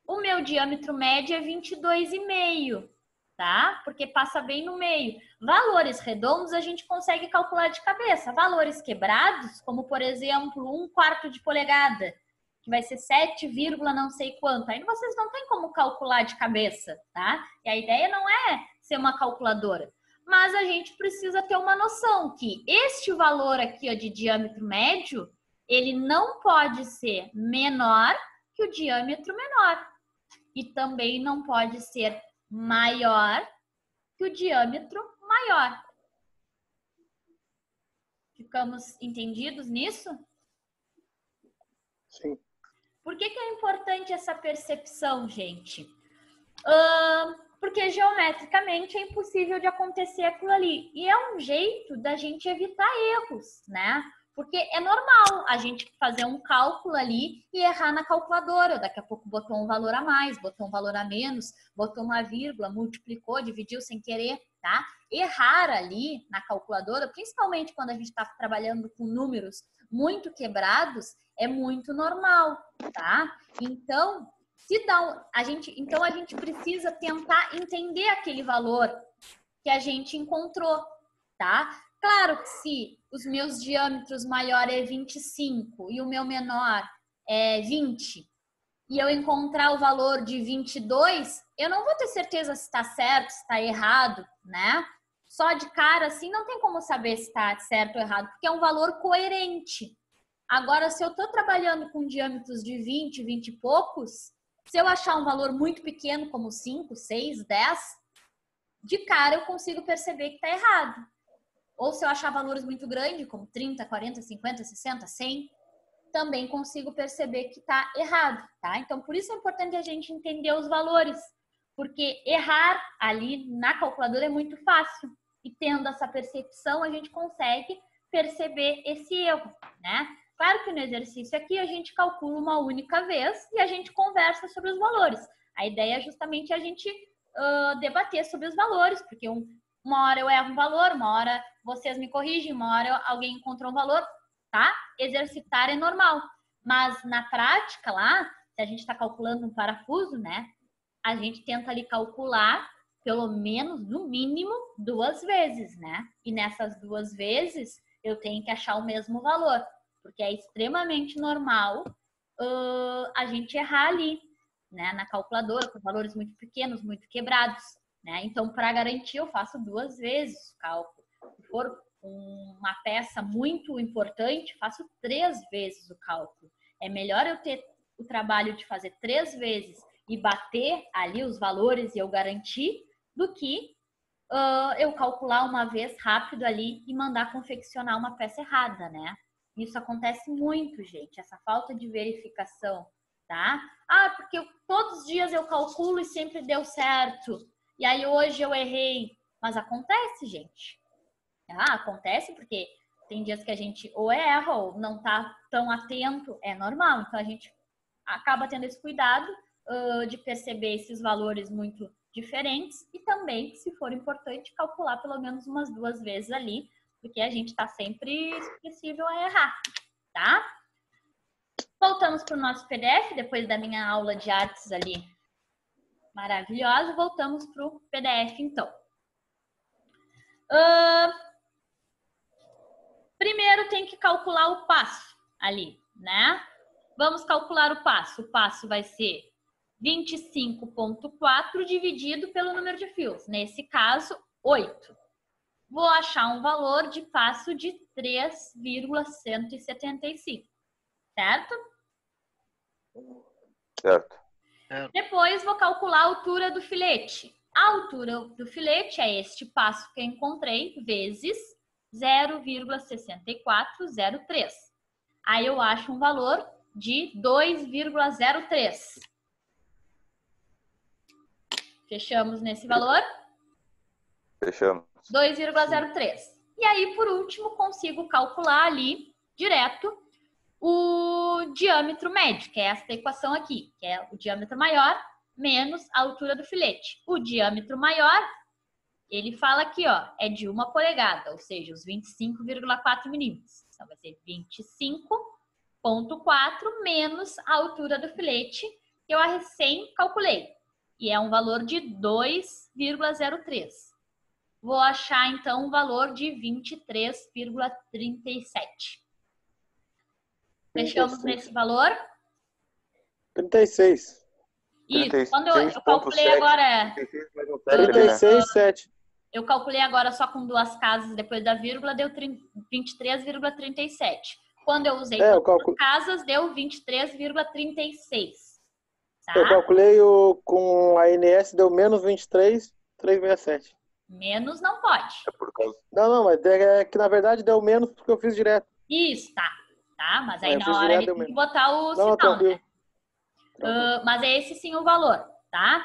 Speaker 1: o meu diâmetro médio é 22,5, tá? Porque passa bem no meio. Valores redondos a gente consegue calcular de cabeça. Valores quebrados, como por exemplo, 1/4 de polegada, que vai ser 7, não sei quanto. Aí vocês não tem como calcular de cabeça, tá? E a ideia não é ser uma calculadora. Mas a gente precisa ter uma noção que este valor aqui, ó, de diâmetro médio, ele não pode ser menor que o diâmetro menor. E também não pode ser maior que o diâmetro maior. Ficamos entendidos nisso?
Speaker 3: Sim.
Speaker 1: Por que é importante essa percepção, gente? Porque geometricamente é impossível de acontecer aquilo ali. E é um jeito da gente evitar erros, né? Porque é normal a gente fazer um cálculo ali e errar na calculadora. Daqui a pouco botou um valor a mais, botou um valor a menos, botou uma vírgula, multiplicou, dividiu sem querer, tá? Errar ali na calculadora, principalmente quando a gente está trabalhando com números muito quebrados, é muito normal, tá? Então, a gente precisa tentar entender aquele valor que a gente encontrou, tá? Claro que se os meus diâmetros maior é 25 e o meu menor é 20, e eu encontrar o valor de 22, eu não vou ter certeza se está certo, se está errado, né? Só de cara assim não tem como saber se está certo ou errado, porque é um valor coerente. Agora, se eu estou trabalhando com diâmetros de 20, 20 e poucos, se eu achar um valor muito pequeno, como 5, 6, 10, de cara eu consigo perceber que está errado. Ou se eu achar valores muito grandes, como 30, 40, 50, 60, 100, também consigo perceber que está errado, tá? Então, por isso é importante a gente entender os valores, porque errar ali na calculadora é muito fácil. E tendo essa percepção, a gente consegue perceber esse erro, né? Claro que no exercício aqui a gente calcula uma única vez e a gente conversa sobre os valores. A ideia é justamente a gente debater sobre os valores, porque uma hora eu erro um valor, uma hora vocês me corrigem, uma hora alguém encontrou um valor, tá? Exercitar é normal. Mas na prática lá, se a gente está calculando um parafuso, né? A gente tenta ali calcular pelo menos, no mínimo, 2 vezes, né? E nessas 2 vezes eu tenho que achar o mesmo valor, porque é extremamente normal a gente errar ali, né? Na calculadora, com valores muito pequenos, muito quebrados, né? Então, para garantir, eu faço 2 vezes o cálculo. Se for uma peça muito importante, faço 3 vezes o cálculo. É melhor eu ter o trabalho de fazer 3 vezes e bater ali os valores e eu garantir, do que eu calcular uma vez rápido ali e mandar confeccionar uma peça errada, né? Isso acontece muito, gente, essa falta de verificação, tá? Porque todos os dias eu calculo e sempre deu certo. E aí hoje eu errei. Mas acontece, gente. Acontece porque tem dias que a gente ou erra ou não tá tão atento, é normal. Então a gente acaba tendo esse cuidado de perceber esses valores muito diferentes e também, se for importante, calcular pelo menos umas 2 vezes ali, porque a gente está sempre suscetível a errar, tá? Voltamos para o nosso PDF, depois da minha aula de artes ali maravilhosa, voltamos para o PDF então. Primeiro tem que calcular o passo ali, né? Vamos calcular o passo. O passo vai ser 25,4 dividido pelo número de fios. Nesse caso, 8. Vou achar um valor de passo de 3,175. Certo?
Speaker 5: Certo.
Speaker 1: Depois vou calcular a altura do filete. A altura do filete é este passo que eu encontrei, vezes 0,6403. Aí eu acho um valor de 2,03. Fechamos nesse valor?
Speaker 5: Fechamos.
Speaker 1: 2,03. E aí, por último, consigo calcular ali, direto, o diâmetro médio, que é esta equação aqui, que é o diâmetro maior menos a altura do filete. O diâmetro maior, ele fala aqui, ó, é de 1 polegada, ou seja, os 25,4 milímetros. Então, vai ser 25,4 menos a altura do filete, que eu recém calculei. E é um valor de 2,03. Vou achar, então, um valor de 23,37. Fechamos nesse valor?
Speaker 3: 36.
Speaker 1: Isso, quando eu calculei agora...
Speaker 3: 36,7.
Speaker 1: Eu calculei agora só com 2 casas depois da vírgula, deu 23,37. Quando eu usei 2 casas, deu 23,36. Tá?
Speaker 3: Eu calculei com a ANS, deu menos 23,367.
Speaker 1: Menos não pode.
Speaker 5: É por causa...
Speaker 3: Não, mas é que na verdade deu menos porque eu fiz direto.
Speaker 1: Isso, tá. Mas aí
Speaker 3: Eu
Speaker 1: na
Speaker 3: fiz
Speaker 1: hora
Speaker 3: direto,
Speaker 1: ele
Speaker 3: deu
Speaker 1: tem que
Speaker 3: menos.
Speaker 1: botar o
Speaker 3: Não,
Speaker 1: sinal,
Speaker 3: tranquilo.
Speaker 1: né? Mas é esse sim o valor, tá?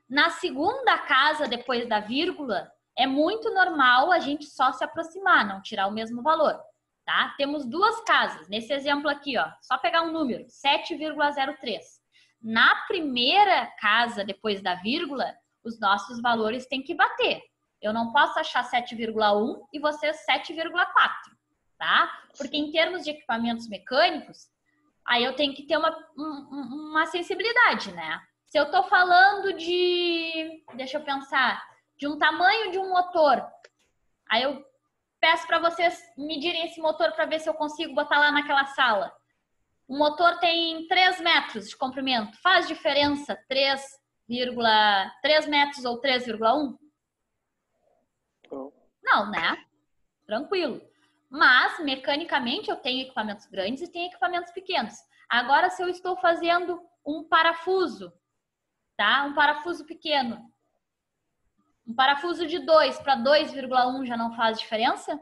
Speaker 1: Na segunda casa, depois da vírgula, é muito normal a gente só se aproximar, não tirar o mesmo valor, tá? Temos 2 casas. Nesse exemplo aqui, ó, só pegar um número, 7,03. Na primeira casa, depois da vírgula, os nossos valores têm que bater. Eu não posso achar 7,1 e você 7,4, tá? Porque em termos de equipamentos mecânicos, aí eu tenho que ter uma sensibilidade, né? Se eu tô falando de, deixa eu pensar, de um tamanho de um motor, aí eu peço para vocês medirem esse motor para ver se eu consigo botar lá naquela sala. O motor tem 3 metros de comprimento. Faz diferença 3,3 metros ou 3,1? Não, né? Tranquilo. Mas, mecanicamente, eu tenho equipamentos grandes e tenho equipamentos pequenos. Agora, se eu estou fazendo um parafuso, tá? Um parafuso pequeno. Um parafuso de 2 para 2,1 já não faz diferença?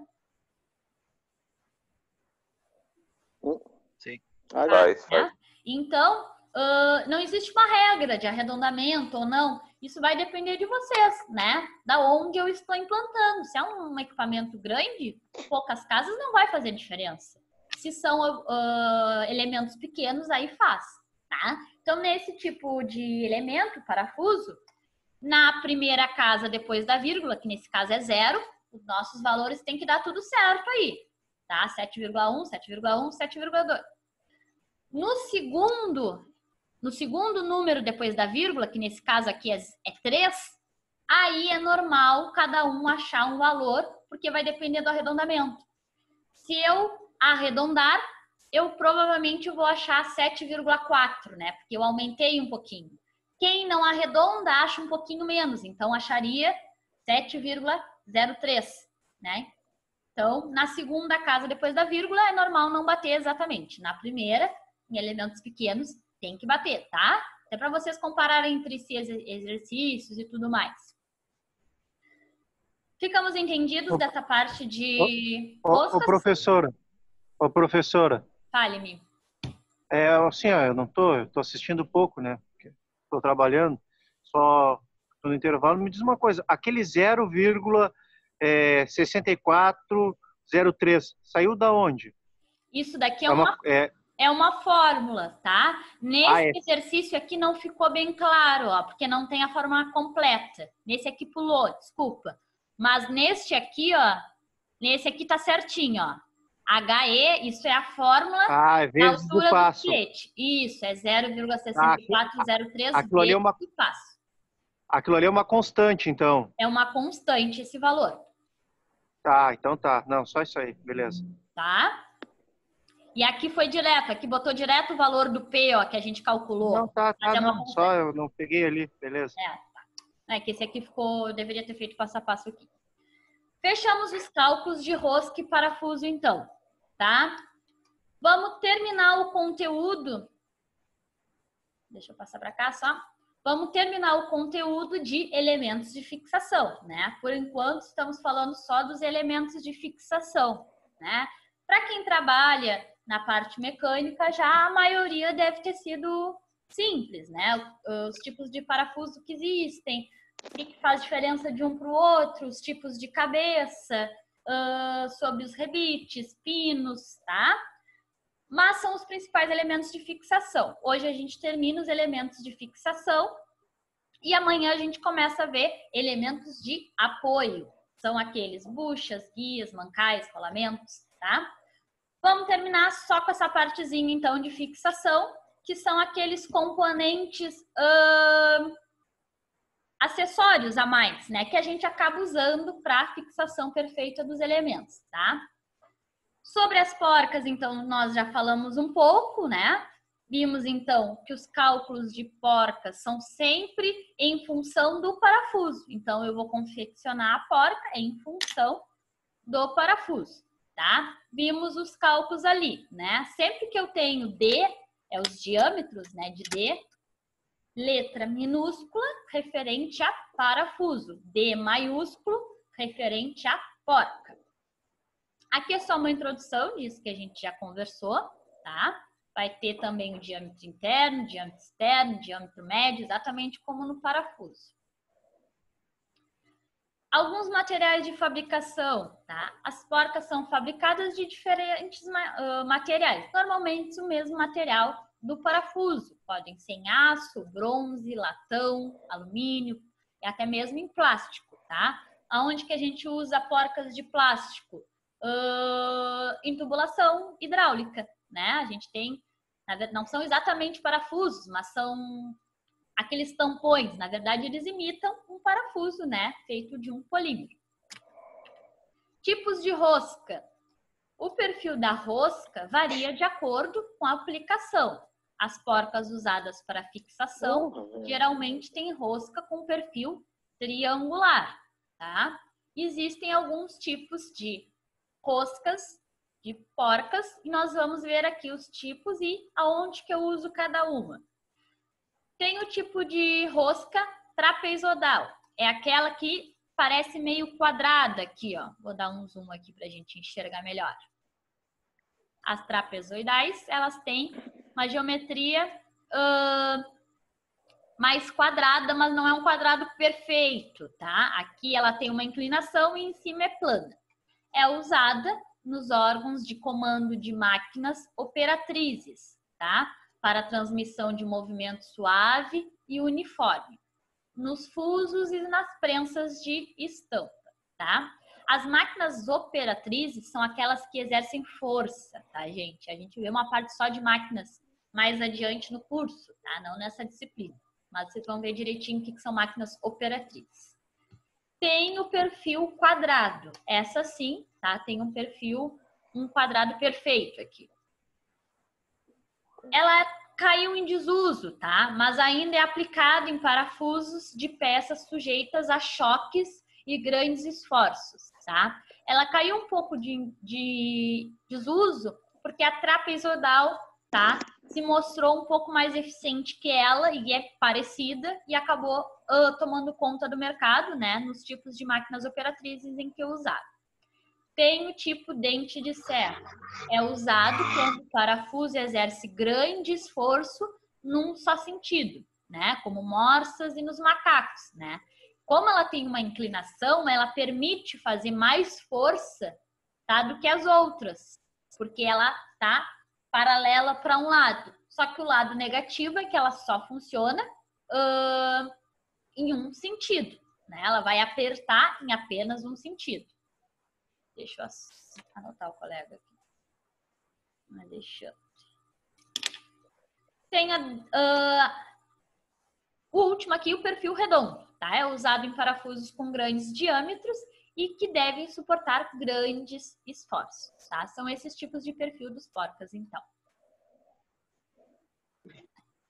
Speaker 6: Sim.
Speaker 5: Faz.
Speaker 1: Então, não existe uma regra de arredondamento ou não. Isso vai depender de vocês, né? Da onde eu estou implantando. Se é um equipamento grande, poucas casas não vai fazer diferença. Se são elementos pequenos, aí faz, tá? Então, nesse tipo de elemento, parafuso, na primeira casa depois da vírgula, que nesse caso é 0, os nossos valores têm que dar tudo certo aí, tá? 7,1, 7,1, 7,2. No segundo número depois da vírgula, que nesse caso aqui é 3, aí é normal cada um achar um valor, porque vai depender do arredondamento. Se eu arredondar, eu provavelmente vou achar 7,4, né? Porque eu aumentei um pouquinho. Quem não arredonda, acha um pouquinho menos. Então, acharia 7,03, né? Então, na segunda casa depois da vírgula, é normal não bater exatamente. Na primeira, em elementos pequenos, tem que bater, tá? Até para vocês compararem entre si exercícios e tudo mais. Ficamos entendidos dessa parte de roscas?
Speaker 7: Ô, professora.
Speaker 1: Fale-me.
Speaker 7: Assim, ó, eu tô assistindo pouco, né? Estou trabalhando, só no intervalo. Me diz uma coisa, aquele 0,6403 saiu da onde?
Speaker 1: Isso daqui é É uma fórmula, tá? Nesse
Speaker 7: é.
Speaker 1: exercício aqui não ficou bem claro, ó, porque não tem a fórmula completa. Nesse aqui pulou, desculpa. Mas neste aqui, ó, nesse aqui tá certinho, ó. HE, isso é a fórmula
Speaker 7: Ah, é
Speaker 1: da
Speaker 7: vezes do
Speaker 1: altura do
Speaker 7: passo.
Speaker 1: filete. Isso, é
Speaker 7: Aquilo
Speaker 1: 0,6403
Speaker 7: ali é
Speaker 1: vezes o passo.
Speaker 7: Aquilo ali é uma constante, então.
Speaker 1: É uma constante esse valor,
Speaker 7: Tá, então tá. Não, só isso aí, beleza.
Speaker 1: tá? E aqui foi direto, aqui botou direto o valor do P, ó, que a gente calculou.
Speaker 7: Não, tá,
Speaker 1: Mas é uma
Speaker 7: não.
Speaker 1: constante.
Speaker 7: Só eu não peguei ali, beleza.
Speaker 1: É que esse aqui ficou, eu deveria ter feito passo a passo aqui. Fechamos os cálculos de rosca e parafuso, então, tá? Vamos terminar o conteúdo. Deixa eu passar para cá só. Vamos terminar o conteúdo de elementos de fixação, né? Por enquanto, estamos falando só dos elementos de fixação, né? Para quem trabalha na parte mecânica, já a maioria deve ter sido simples, né? Os tipos de parafuso que existem, o que faz diferença de um para o outro, os tipos de cabeça, sobre os rebites, pinos, tá? Mas são os principais elementos de fixação. Hoje a gente termina os elementos de fixação e amanhã a gente começa a ver elementos de apoio. São aqueles buchas, guias, mancais, rolamentos, tá? Vamos terminar só com essa partezinha, então, de fixação, que são aqueles componentes acessórios a mais, né? Que a gente acaba usando para a fixação perfeita dos elementos, tá? Sobre as porcas, então, nós já falamos um pouco, né? Vimos, então, que os cálculos de porcas são sempre em função do parafuso. Então, eu vou confeccionar a porca em função do parafuso, tá? Vimos os cálculos ali, né? Sempre que eu tenho D, é os diâmetros, né, de D, letra minúscula referente a parafuso, D maiúsculo referente a porca. Aqui é só uma introdução disso que a gente já conversou, tá? Vai ter também o diâmetro interno, diâmetro externo, diâmetro médio, exatamente como no parafuso. Alguns materiais de fabricação, tá? As porcas são fabricadas de diferentes materiais, normalmente o mesmo material do parafuso. Podem ser em aço, bronze, latão, alumínio e até mesmo em plástico, tá? Aonde que a gente usa porcas de plástico? Em tubulação hidráulica, né? A gente tem, não são exatamente parafusos, mas são aqueles tampões. Na verdade, eles imitam um parafuso, né? Feito de um polímero. Tipos de rosca. O perfil da rosca varia de acordo com a aplicação. As porcas usadas para fixação geralmente têm rosca com perfil triangular, tá? Existem alguns tipos de roscas de porcas e nós vamos ver aqui os tipos e aonde que eu uso cada uma. Tem o tipo de rosca trapezoidal, é aquela que parece meio quadrada aqui, ó. Vou dar um zoom aqui para a gente enxergar melhor. As trapezoidais, elas têm uma geometria mais quadrada, mas não é um quadrado perfeito, tá? Aqui ela tem uma inclinação e em cima é plana. É usada nos órgãos de comando de máquinas operatrizes, tá? Para transmissão de movimento suave e uniforme, nos fusos e nas prensas de estampa, tá? As máquinas operatrizes são aquelas que exercem força, tá, gente? A gente vê uma parte só de máquinas mais adiante no curso, tá? Não nessa disciplina, mas vocês vão ver direitinho o que são máquinas operatrizes. Tem o perfil quadrado, essa sim, tá? Tem um perfil, um quadrado perfeito aqui. Ela caiu em desuso, tá? Mas ainda é aplicada em parafusos de peças sujeitas a choques e grandes esforços, tá? Ela caiu um pouco de desuso porque a trapezoidal, tá? Se mostrou um pouco mais eficiente que ela e é parecida e acabou tomando conta do mercado, né? Nos tipos de máquinas operatrizes em que é usado. Tem o tipo dente de serra. É usado quando o parafuso exerce grande esforço num só sentido, né? Como morsas e nos macacos, né? Como ela tem uma inclinação, ela permite fazer mais força, tá, do que as outras, porque ela tá paralela para um lado. Só que o lado negativo é que ela só funciona em um sentido, né? Ela vai apertar em apenas um sentido. Deixa eu anotar o colega aqui. Mas deixa. Tem o último aqui, o perfil redondo, tá? É usado em parafusos com grandes diâmetros e que devem suportar grandes esforços, tá? São esses tipos de perfil dos porcas, então.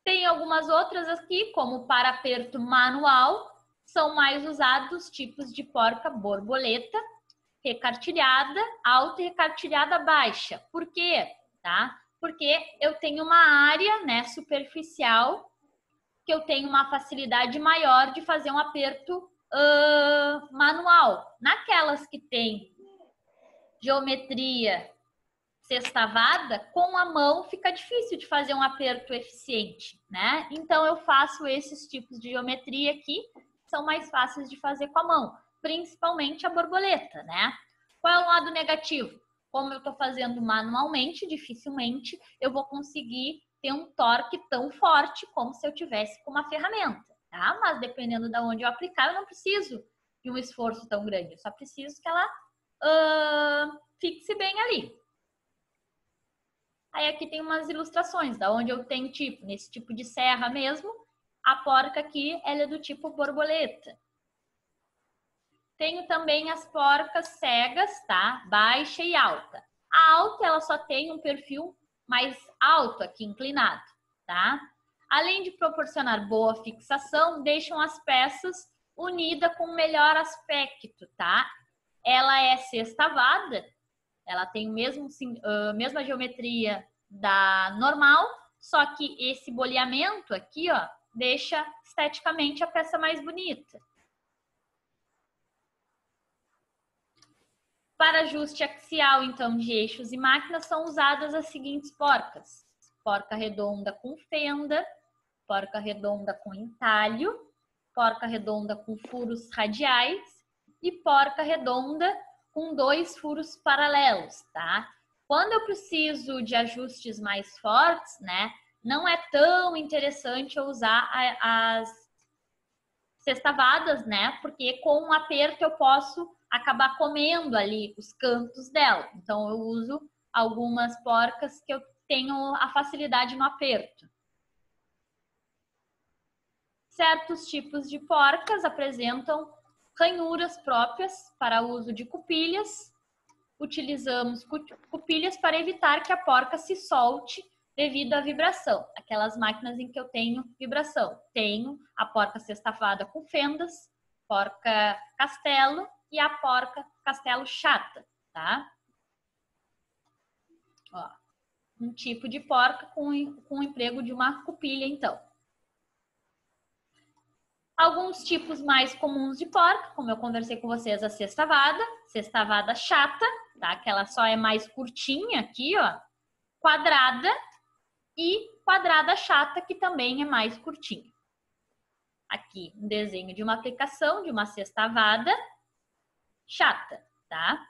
Speaker 1: Tem algumas outras aqui, como para aperto manual, são mais usados tipos de porca borboleta, recartilhada, alta e recartilhada baixa. Por quê? Tá? Porque eu tenho uma área, né, superficial, que eu tenho uma facilidade maior de fazer um aperto manual. Naquelas que tem geometria sextavada, com a mão fica difícil de fazer um aperto eficiente, né? Então eu faço esses tipos de geometria aqui, são mais fáceis de fazer com a mão, principalmente a borboleta, né? Qual é o lado negativo? Como eu estou fazendo manualmente, dificilmente eu vou conseguir ter um torque tão forte como se eu tivesse com uma ferramenta, tá? Mas dependendo de onde eu aplicar, eu não preciso de um esforço tão grande, eu só preciso que ela fixe bem ali. Aí aqui tem umas ilustrações, da onde eu tenho tipo, nesse tipo de serra mesmo, a porca aqui, ela é do tipo borboleta. Tenho também as porcas cegas, tá? Baixa e alta. A alta, ela só tem um perfil mais alto aqui, inclinado, tá? Além de proporcionar boa fixação, deixam as peças unidas com melhor aspecto, tá? Ela é sextavada, ela tem a mesma geometria da normal, só que esse boleamento aqui, ó, deixa esteticamente a peça mais bonita. Para ajuste axial, então, de eixos e máquinas, são usadas as seguintes porcas. Porca redonda com fenda, porca redonda com entalho, porca redonda com furos radiais e porca redonda com 2 furos paralelos, tá? Quando eu preciso de ajustes mais fortes, né, não é tão interessante eu usar as sextavadas, né, porque com um aperto eu posso acabar comendo ali os cantos dela. Então, eu uso algumas porcas que eu tenho a facilidade no aperto. Certos tipos de porcas apresentam ranhuras próprias para uso de cupilhas. Utilizamos cupilhas para evitar que a porca se solte devido à vibração. Aquelas máquinas em que eu tenho vibração. Tenho a porca sextavada com fendas, porca castelo e a porca castelo chata, tá? Ó, um tipo de porca com o emprego de uma cupilha, então. Alguns tipos mais comuns de porca, como eu conversei com vocês, a sextavada chata, tá? Que ela só é mais curtinha aqui, ó, quadrada e quadrada chata, que também é mais curtinha. Aqui, um desenho de uma aplicação de uma sextavada chata, tá?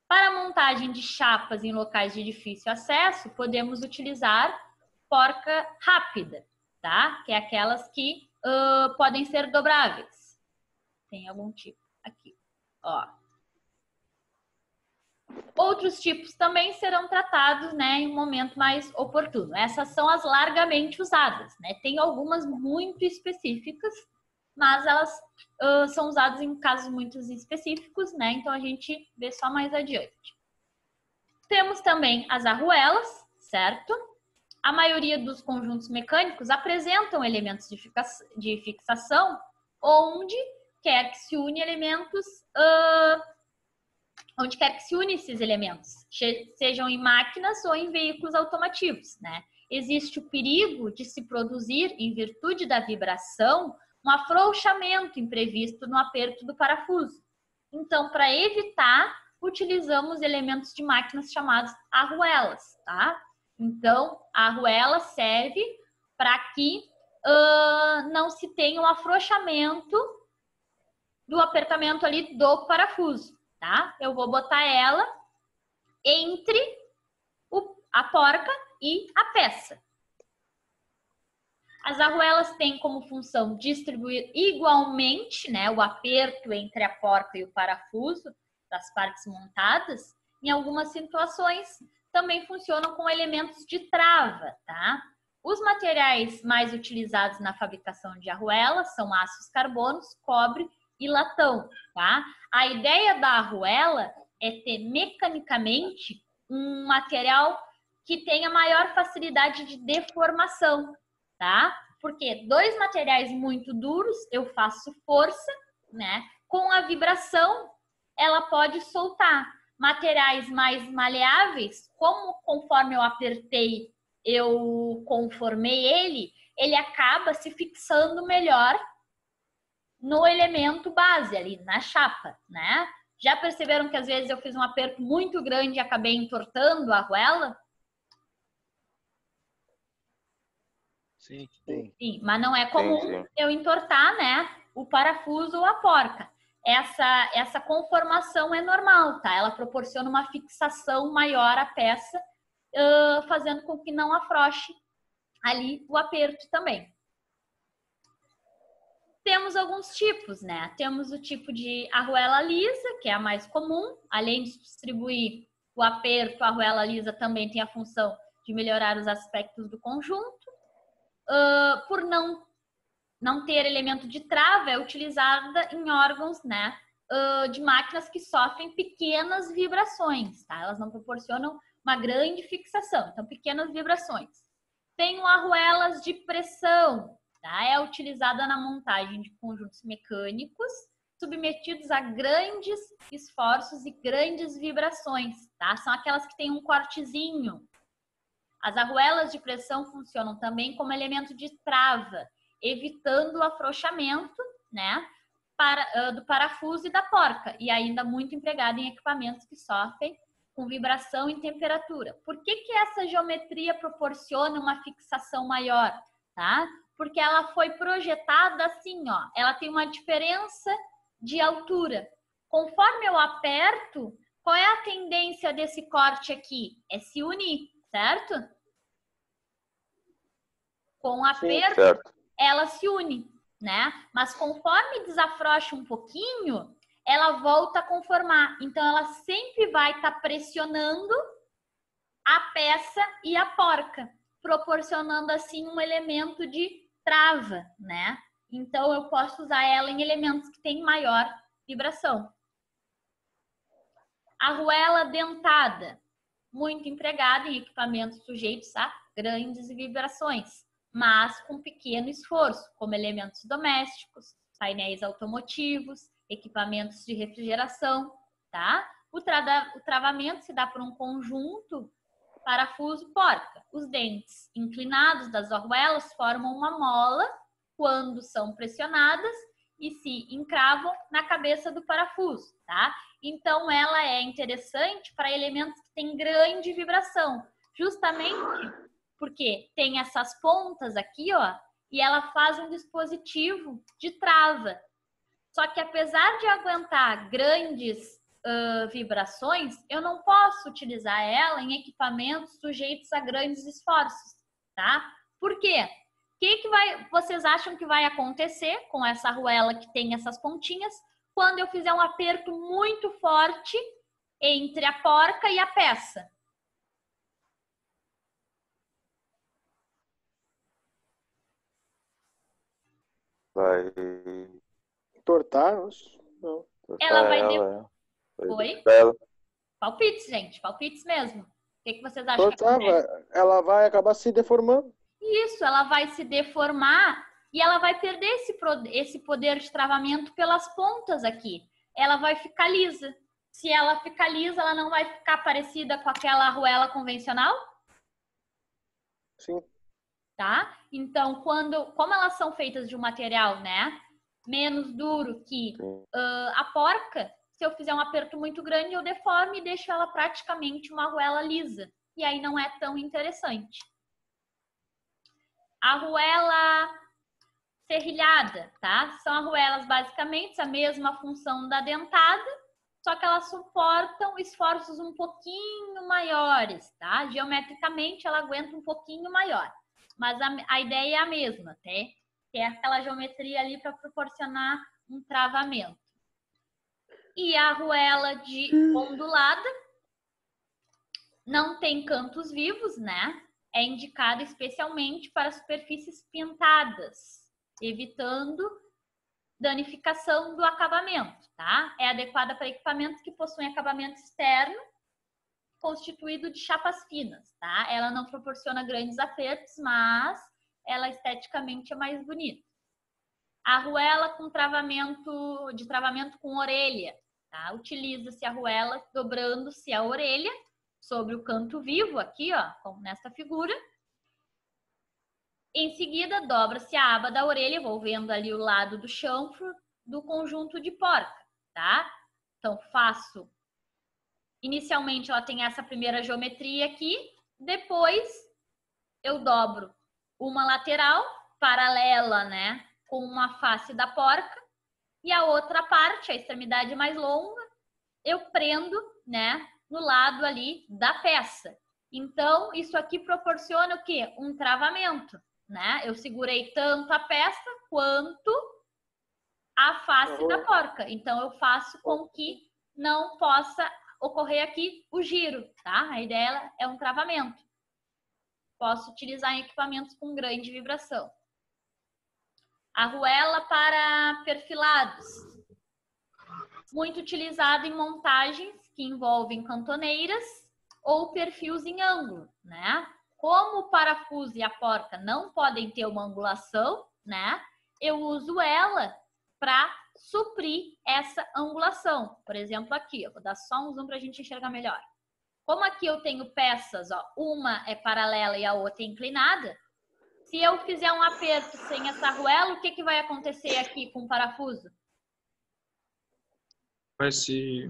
Speaker 1: Para a montagem de chapas em locais de difícil acesso, podemos utilizar porca rápida, tá? Que é aquelas que podem ser dobráveis. Tem algum tipo aqui, ó. Outros tipos também serão tratados, né, em um momento mais oportuno. Essas são as largamente usadas, né? Tem algumas muito específicas, mas elas são usadas em casos muito específicos, né? Então a gente vê só mais adiante. Temos também as arruelas, certo? A maioria dos conjuntos mecânicos apresentam elementos de fixação onde quer que se une elementos, onde quer que se une esses elementos, sejam em máquinas ou em veículos automotivos, né? Existe o perigo de se produzir, em virtude da vibração, um afrouxamento imprevisto no aperto do parafuso. Então, para evitar, utilizamos elementos de máquinas chamados arruelas, tá? Então, a arruela serve para que não se tenha um afrouxamento do apertamento ali do parafuso, tá? Eu vou botar ela entre a porca e a peça. As arruelas têm como função distribuir igualmente, né, o aperto entre a porca e o parafuso das partes montadas. Em algumas situações, também funcionam com elementos de trava, tá? Os materiais mais utilizados na fabricação de arruelas são aços carbonos, cobre e latão, tá? A ideia da arruela é ter mecanicamente um material que tenha maior facilidade de deformação, tá? Porque dois materiais muito duros, eu faço força, né? Com a vibração, ela pode soltar. Materiais mais maleáveis, conforme eu apertei, eu conformei ele acaba se fixando melhor no elemento base ali, na chapa, né? Já perceberam que às vezes eu fiz um aperto muito grande e acabei entortando a arruela?
Speaker 2: Sim.
Speaker 1: Sim, mas não é comum eu entortar, né, o parafuso ou a porca. Essa conformação é normal, tá? Ela proporciona uma fixação maior à peça, fazendo com que não afrouxe ali o aperto também. Temos alguns tipos, né? Temos o tipo de arruela lisa, que é a mais comum. Além de distribuir o aperto, a arruela lisa também tem a função de melhorar os aspectos do conjunto. Por não ter elemento de trava, é utilizada em órgãos, né, de máquinas que sofrem pequenas vibrações, tá? Elas não proporcionam uma grande fixação, então pequenas vibrações. Tem arruelas de pressão, tá? É utilizada na montagem de conjuntos mecânicos submetidos a grandes esforços e grandes vibrações, tá? São aquelas que têm um cortezinho. As arruelas de pressão funcionam também como elemento de trava, evitando o afrouxamento, né, do parafuso e da porca, e ainda muito empregada em equipamentos que sofrem com vibração e temperatura. Por que essa geometria proporciona uma fixação maior? Tá? Porque ela foi projetada assim, ó, ela tem uma diferença de altura. Conforme eu aperto, qual é a tendência desse corte aqui? É se unir, certo? Com o aperto,
Speaker 5: certo.
Speaker 1: Ela se une, né? Mas conforme desafrouxa um pouquinho, ela volta a conformar. Então, ela sempre vai estar pressionando a peça e a porca, proporcionando assim um elemento de trava, né? Então, eu posso usar ela em elementos que têm maior vibração. Arruela dentada, muito empregada em equipamentos sujeitos a grandes vibrações, mas com pequeno esforço, como elementos domésticos, painéis automotivos, equipamentos de refrigeração, tá? O travamento se dá por um conjunto parafuso-porca. Os dentes inclinados das arruelas formam uma mola quando são pressionadas e se encravam na cabeça do parafuso, tá? Então, ela é interessante para elementos que têm grande vibração, justamente porque tem essas pontas aqui, ó, e ela faz um dispositivo de trava. Só que apesar de aguentar grandes vibrações, eu não posso utilizar ela em equipamentos sujeitos a grandes esforços, tá? Por quê? Vocês acham que vai acontecer com essa arruela que tem essas pontinhas quando eu fizer um aperto muito forte entre a porca e a peça?
Speaker 5: Vai
Speaker 3: Entortar? Não.
Speaker 1: Ela vai...
Speaker 5: Oi?
Speaker 1: Palpites, gente. Palpites mesmo. O que vocês acham?
Speaker 3: Entortar, ela vai acabar se deformando.
Speaker 1: Isso, ela vai se deformar e ela vai perder esse poder de travamento pelas pontas aqui. Ela vai ficar lisa. Se ela ficar lisa, ela não vai ficar parecida com aquela arruela convencional?
Speaker 3: Sim.
Speaker 1: Tá? Então, como elas são feitas de um material, né, menos duro que a porca, se eu fizer um aperto muito grande, eu deformo e deixo ela praticamente uma arruela lisa. E aí não é tão interessante. Arruela serrilhada, tá? São arruelas basicamente a mesma função da dentada, só que elas suportam esforços um pouquinho maiores, tá? Geometricamente ela aguenta um pouquinho maior, mas a ideia é a mesma, tá? Que é aquela geometria ali para proporcionar um travamento. E a arruela de ondulada não tem cantos vivos, né? É indicada especialmente para superfícies pintadas, evitando danificação do acabamento, tá? É adequada para equipamentos que possuem acabamento externo constituído de chapas finas, tá? Ela não proporciona grandes apertos, mas ela esteticamente é mais bonita. A arruela com travamento com orelha, tá? Utiliza-se a arruela dobrando-se a orelha sobre o canto vivo aqui, ó, como nesta figura. Em seguida, dobra-se a aba da orelha, envolvendo ali o lado do chanfro do conjunto de porca, tá? Então, faço... Inicialmente, ela tem essa primeira geometria aqui. Depois, eu dobro uma lateral paralela, né, com uma face da porca. E a outra parte, a extremidade mais longa, eu prendo, né, no lado ali da peça. Então, isso aqui proporciona o quê? Um travamento, né? Eu segurei tanto a peça quanto a face da porca. Então, eu faço com que não possa ocorrer aqui o giro, tá? A ideia é um travamento. Posso utilizar em equipamentos com grande vibração. Arruela para perfilados. Muito utilizado em montagens que envolvem cantoneiras ou perfis em ângulo, né? Como o parafuso e a porca não podem ter uma angulação, né? Eu uso ela para suprir essa angulação. Por exemplo, aqui, eu vou dar só um zoom para a gente enxergar melhor. Como aqui eu tenho peças, ó, uma é paralela e a outra é inclinada, se eu fizer um aperto sem essa arruela, o que vai acontecer aqui com o parafuso?
Speaker 6: Vai se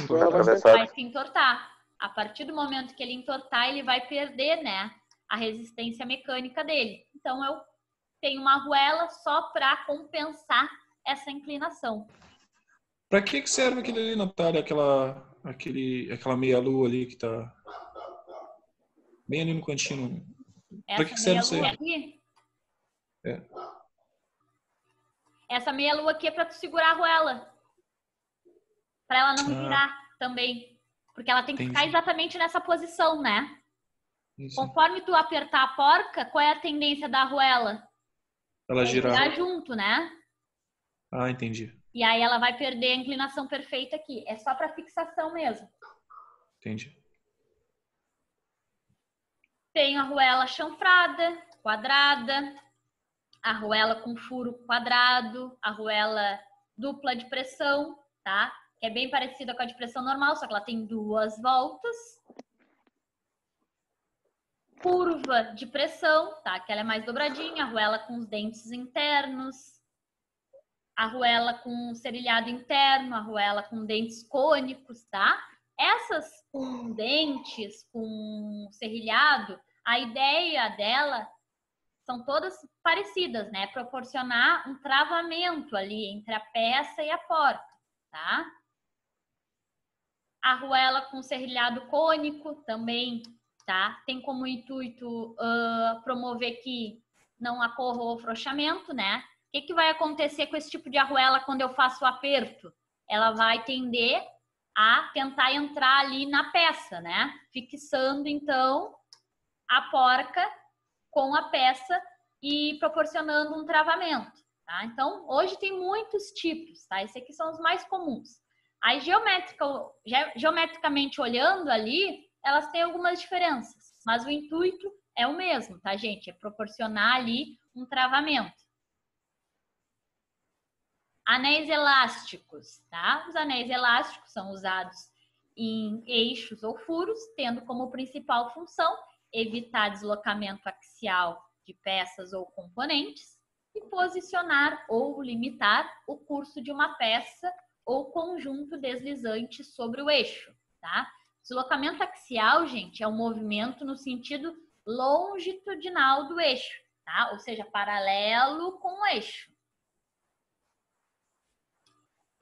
Speaker 6: entortar.
Speaker 1: Vai se entortar. A partir do momento que ele entortar, ele vai perder, né, a resistência mecânica dele. Então, eu tenho uma arruela só para compensar essa inclinação.
Speaker 6: Para que serve aquele ali, Natália? Aquela meia-lua ali que tá bem ali no cantinho. Para que serve isso aí?
Speaker 1: Aqui?
Speaker 6: É.
Speaker 1: Essa meia-lua aqui é para tu segurar a arruela. Para ela não virar também. Porque ela tem que ficar exatamente nessa posição, né? Isso. Conforme tu apertar a porca, qual é a tendência da arruela?
Speaker 6: Ela girar
Speaker 1: junto, né?
Speaker 6: Ah, entendi.
Speaker 1: E aí ela vai perder a inclinação perfeita aqui. É só para fixação mesmo.
Speaker 6: Entendi.
Speaker 1: Tem a arruela chanfrada, quadrada, arruela com furo quadrado, arruela dupla de pressão, tá? Que é bem parecida com a de pressão normal, só que ela tem 2 voltas. Curva de pressão, tá? Que ela é mais dobradinha, arruela com os dentes internos, arruela com serrilhado interno, arruela com dentes cônicos, tá? Essas com dentes, com serrilhado, a ideia dela são todas parecidas, né? Proporcionar um travamento ali entre a peça e a porta, tá? Arruela com serrilhado cônico também, tá? Tem como intuito promover que não ocorra o afrouxamento, né? O que vai acontecer com esse tipo de arruela quando eu faço o aperto? Ela vai tender a tentar entrar ali na peça, né? Fixando, então, a porca com a peça e proporcionando um travamento, tá? Então, hoje tem muitos tipos, tá? Esses aqui são os mais comuns. Aí, geometricamente olhando ali, elas têm algumas diferenças, mas o intuito é o mesmo, tá, gente? É proporcionar ali um travamento. Anéis elásticos, tá? Os anéis elásticos são usados em eixos ou furos, tendo como principal função evitar deslocamento axial de peças ou componentes e posicionar ou limitar o curso de uma peça ou conjunto deslizante sobre o eixo, tá? Deslocamento axial, gente, é um movimento no sentido longitudinal do eixo, tá? Ou seja, paralelo com o eixo.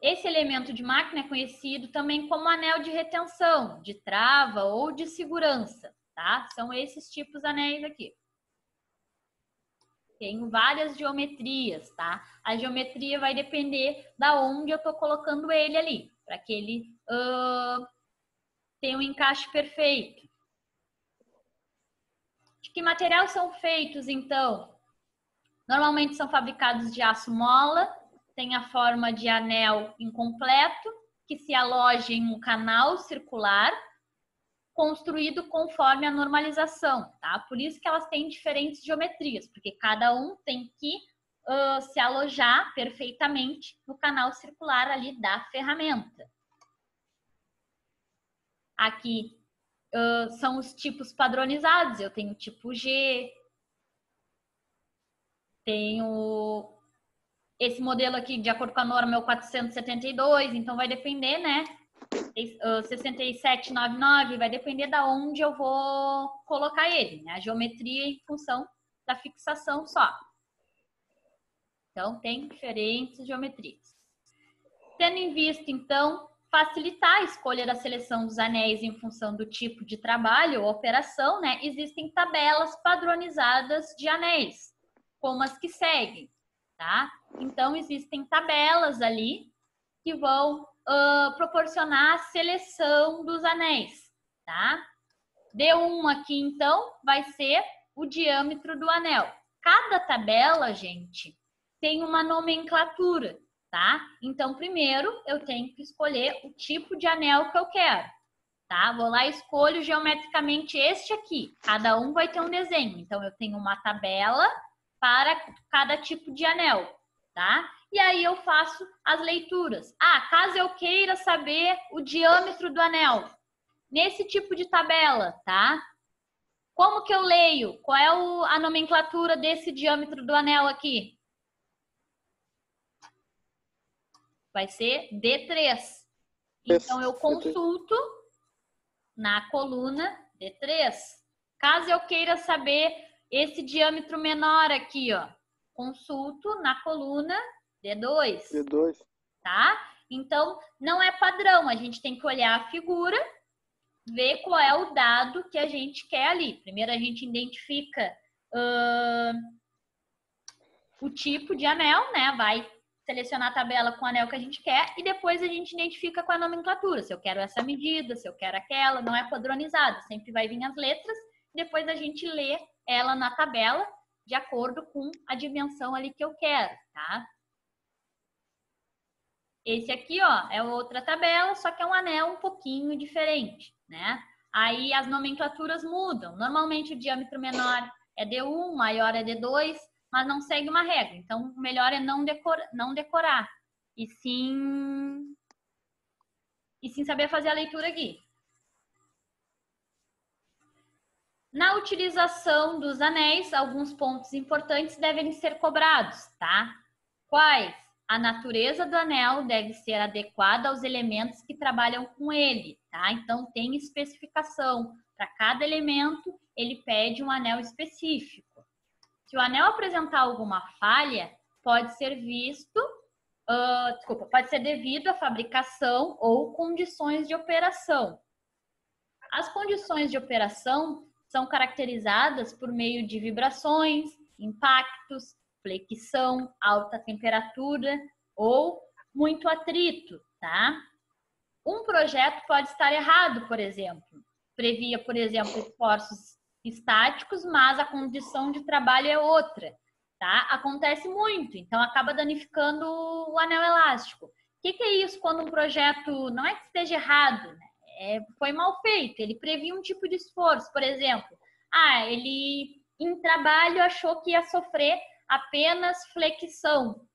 Speaker 1: Esse elemento de máquina é conhecido também como anel de retenção, de trava ou de segurança, tá? São esses tipos de anéis aqui. Tenho várias geometrias, tá? A geometria vai depender da onde eu estou colocando ele ali, para que ele tenha um encaixe perfeito. De que material são feitos, então? Normalmente são fabricados de aço mola, tem a forma de anel incompleto, que se aloja em um canal circular, construído conforme a normalização, tá? Por isso que elas têm diferentes geometrias, porque cada um tem que se alojar perfeitamente no canal circular ali da ferramenta. Aqui são os tipos padronizados. Eu tenho tipo G, tenho esse modelo aqui, de acordo com a norma, é o 472, então vai depender, né? 6799, vai depender da onde eu vou colocar ele, né? A geometria em função da fixação só. Então, tem diferentes geometrias. Tendo em vista, então, facilitar a escolha da seleção dos anéis em função do tipo de trabalho ou operação, né? Existem tabelas padronizadas de anéis, como as que seguem, tá? Então, existem tabelas ali que vão proporcionar a seleção dos anéis, tá? D1 aqui, então, vai ser o diâmetro do anel. Cada tabela, gente, tem uma nomenclatura, tá? Então, primeiro, eu tenho que escolher o tipo de anel que eu quero, tá? Vou lá e escolho geometricamente este aqui. Cada um vai ter um desenho. Então, eu tenho uma tabela para cada tipo de anel, tá? E aí eu faço as leituras. Caso eu queira saber o diâmetro do anel, nesse tipo de tabela, tá? Como que eu leio? Qual é a nomenclatura desse diâmetro do anel aqui? Vai ser D3. Então, eu consulto na coluna D3. Caso eu queira saber esse diâmetro menor aqui, ó, consulto na coluna D2.
Speaker 3: D2.
Speaker 1: Tá? Então, não é padrão. A gente tem que olhar a figura, ver qual é o dado que a gente quer ali. Primeiro, a gente identifica o tipo de anel, né? Vai selecionar a tabela com o anel que a gente quer e depois a gente identifica com a nomenclatura. Se eu quero essa medida, se eu quero aquela, não é padronizado. Sempre vai vir as letras e depois a gente lê ela na tabela de acordo com a dimensão ali que eu quero, tá? Esse aqui, ó, é outra tabela, só que é um anel um pouquinho diferente, né? Aí as nomenclaturas mudam. Normalmente o diâmetro menor é D1, maior é D2, mas não segue uma regra. Então, o melhor é não decorar. E sim saber fazer a leitura aqui. Na utilização dos anéis, alguns pontos importantes devem ser cobrados, tá? Quais? A natureza do anel deve ser adequada aos elementos que trabalham com ele, tá? Então, tem especificação. Para cada elemento, ele pede um anel específico. Se o anel apresentar alguma falha, pode ser devido à fabricação ou condições de operação. As condições de operação são caracterizadas por meio de vibrações, impactos, flexão, alta temperatura ou muito atrito, tá? Um projeto pode estar errado, por exemplo. Previa, por exemplo, esforços estáticos, mas a condição de trabalho é outra, tá? Acontece muito, então acaba danificando o anel elástico. O que é isso quando um projeto não é que esteja errado, né? Foi mal feito, ele previa um tipo de esforço, por exemplo, ele em trabalho achou que ia sofrer apenas flexão,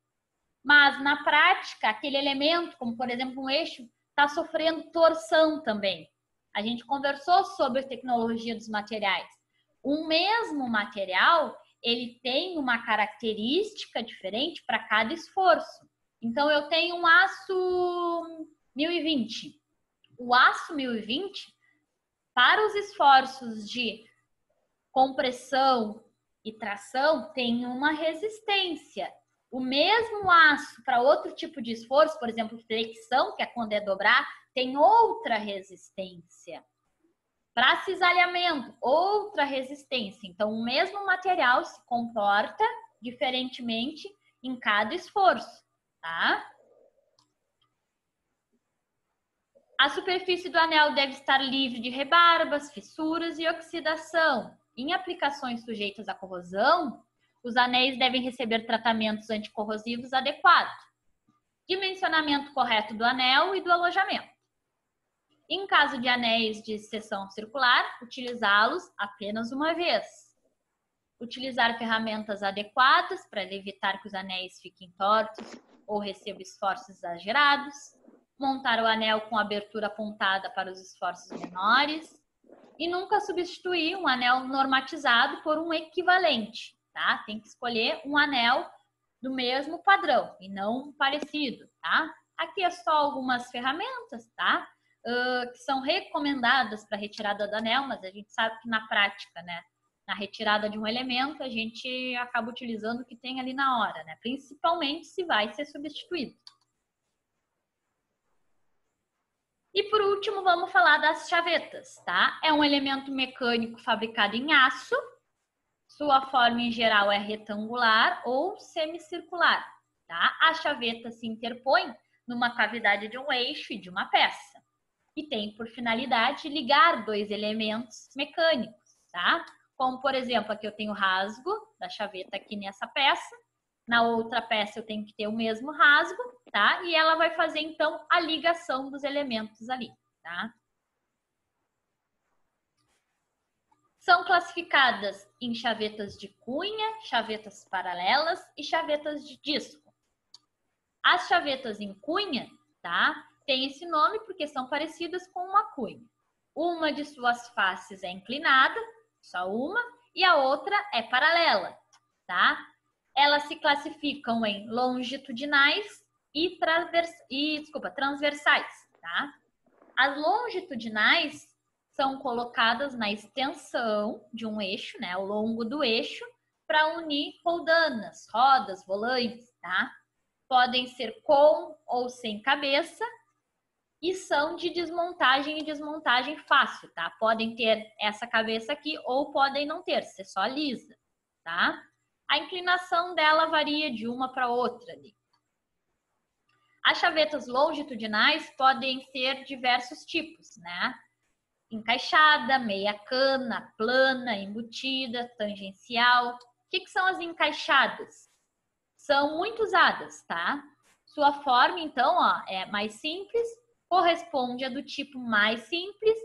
Speaker 1: mas na prática aquele elemento, como por exemplo um eixo, está sofrendo torção também. A gente conversou sobre a tecnologia dos materiais. Um mesmo material, ele tem uma característica diferente para cada esforço. Então eu tenho um aço 1020. O aço 1020, para os esforços de compressão e tração, tem uma resistência. O mesmo aço para outro tipo de esforço, por exemplo, flexão, que é quando é dobrar, tem outra resistência. Para cisalhamento, outra resistência. Então, o mesmo material se comporta diferentemente em cada esforço, tá? A superfície do anel deve estar livre de rebarbas, fissuras e oxidação. Em aplicações sujeitas à corrosão, os anéis devem receber tratamentos anticorrosivos adequados. Dimensionamento correto do anel e do alojamento. Em caso de anéis de seção circular, utilizá-los apenas uma vez. Utilizar ferramentas adequadas para evitar que os anéis fiquem tortos ou recebam esforços exagerados. Montar o anel com abertura apontada para os esforços menores. E nunca substituir um anel normatizado por um equivalente, tá? Tem que escolher um anel do mesmo padrão e não um parecido, tá? Aqui é só algumas ferramentas, tá? Que são recomendadas para retirada do anel, mas a gente sabe que na prática, né, na retirada de um elemento, a gente acaba utilizando o que tem ali na hora, né? Principalmente se vai ser substituído. E por último, vamos falar das chavetas, tá? É um elemento mecânico fabricado em aço. Sua forma em geral é retangular ou semicircular, tá? A chaveta se interpõe numa cavidade de um eixo e de uma peça. E tem por finalidade ligar dois elementos mecânicos, tá? Como, por exemplo, aqui eu tenho o rasgo da chaveta aqui nessa peça. Na outra peça eu tenho que ter o mesmo rasgo, tá? E ela vai fazer, então, a ligação dos elementos ali, tá? São classificadas em chavetas de cunha, chavetas paralelas e chavetas de disco. As chavetas em cunha, tá? Tem esse nome porque são parecidas com uma cunha. Uma de suas faces é inclinada, só uma, e a outra é paralela, tá? Elas se classificam em longitudinais e transversais, tá? As longitudinais são colocadas na extensão de um eixo, né, ao longo do eixo, para unir roldanas, rodas, volantes, tá? Podem ser com ou sem cabeça e são de desmontagem e desmontagem fácil, tá? Podem ter essa cabeça aqui ou podem não ter, ser só lisa, tá? A inclinação dela varia de uma para outra ali. As chavetas longitudinais podem ser diversos tipos, né? Encaixada, meia cana, plana, embutida, tangencial. O que são as encaixadas? São muito usadas, tá? Sua forma, então, ó, é mais simples, corresponde a do tipo mais simples.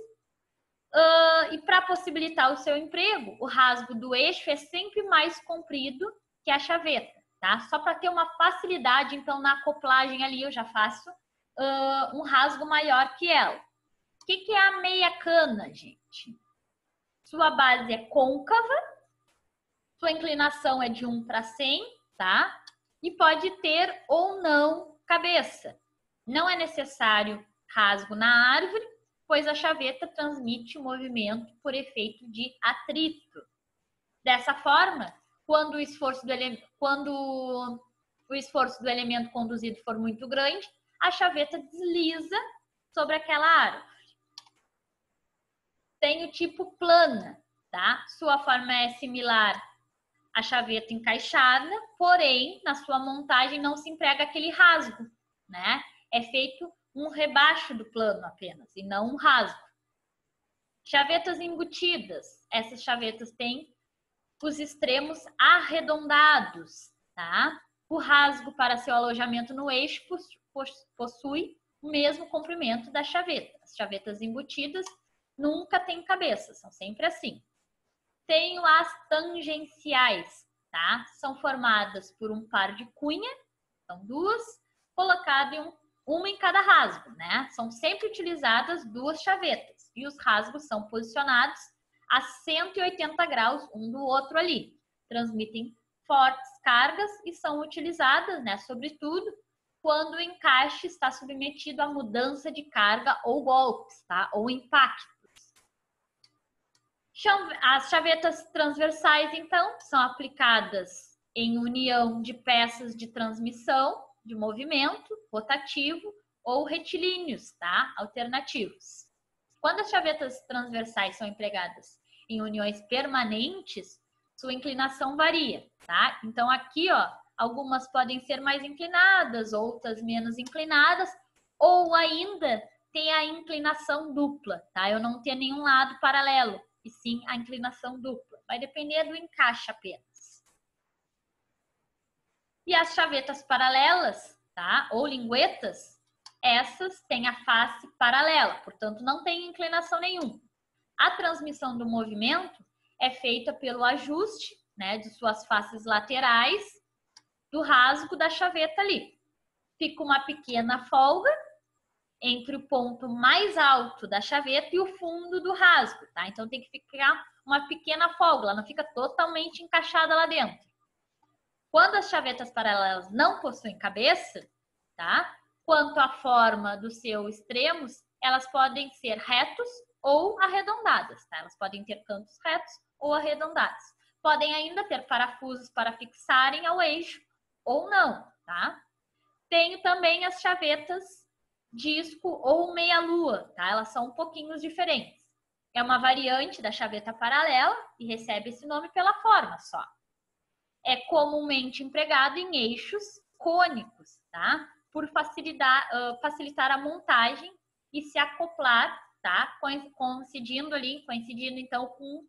Speaker 1: E para possibilitar o seu emprego, o rasgo do eixo é sempre mais comprido que a chaveta, tá? Só para ter uma facilidade, então, na acoplagem ali eu já faço um rasgo maior que ela. O que é a meia cana, gente? Sua base é côncava, sua inclinação é de 1 para 100, tá? E pode ter ou não cabeça. Não é necessário rasgo na árvore, pois a chaveta transmite o movimento por efeito de atrito. Dessa forma, quando o esforço do elemento conduzido for muito grande, a chaveta desliza sobre aquela árvore. Tem o tipo plana, tá? Sua forma é similar à chaveta encaixada, porém, na sua montagem não se emprega aquele rasgo, né? É feito um rebaixo do plano apenas, e não um rasgo. Chavetas embutidas. Essas chavetas têm os extremos arredondados, tá? O rasgo para seu alojamento no eixo possui o mesmo comprimento da chaveta. As chavetas embutidas nunca têm cabeça, são sempre assim. Tenho as tangenciais, tá? São formadas por um par de cunha, são duas, colocado uma em cada rasgo, né? São sempre utilizadas duas chavetas e os rasgos são posicionados a 180 graus um do outro ali. Transmitem fortes cargas e são utilizadas, né, sobretudo, quando o encaixe está submetido a mudança de carga ou golpes, tá? Ou impactos. As chavetas transversais, então, são aplicadas em união de peças de transmissão, de movimento, rotativo ou retilíneos, tá? Alternativos. Quando as chavetas transversais são empregadas em uniões permanentes, sua inclinação varia, tá? Então aqui, ó, algumas podem ser mais inclinadas, outras menos inclinadas, ou ainda tem a inclinação dupla, tá? Eu não tenho nenhum lado paralelo, e sim a inclinação dupla. Vai depender do encaixe apenas. E as chavetas paralelas, tá? Ou linguetas, essas têm a face paralela, portanto não tem inclinação nenhuma. A transmissão do movimento é feita pelo ajuste, né, de suas faces laterais do rasgo da chaveta ali. Fica uma pequena folga entre o ponto mais alto da chaveta e o fundo do rasgo, tá? Então tem que ficar uma pequena folga, ela não fica totalmente encaixada lá dentro. Quando as chavetas paralelas não possuem cabeça, tá? Quanto à forma dos seus extremos, elas podem ser retos ou arredondadas, tá? Elas podem ter cantos retos ou arredondados. Podem ainda ter parafusos para fixarem ao eixo ou não, tá? Tenho também as chavetas disco ou meia-lua, tá? Elas são um pouquinho diferentes. É uma variante da chaveta paralela e recebe esse nome pela forma só. É comumente empregado em eixos cônicos, tá? Por facilitar a montagem e se acoplar, tá? Coincidindo então com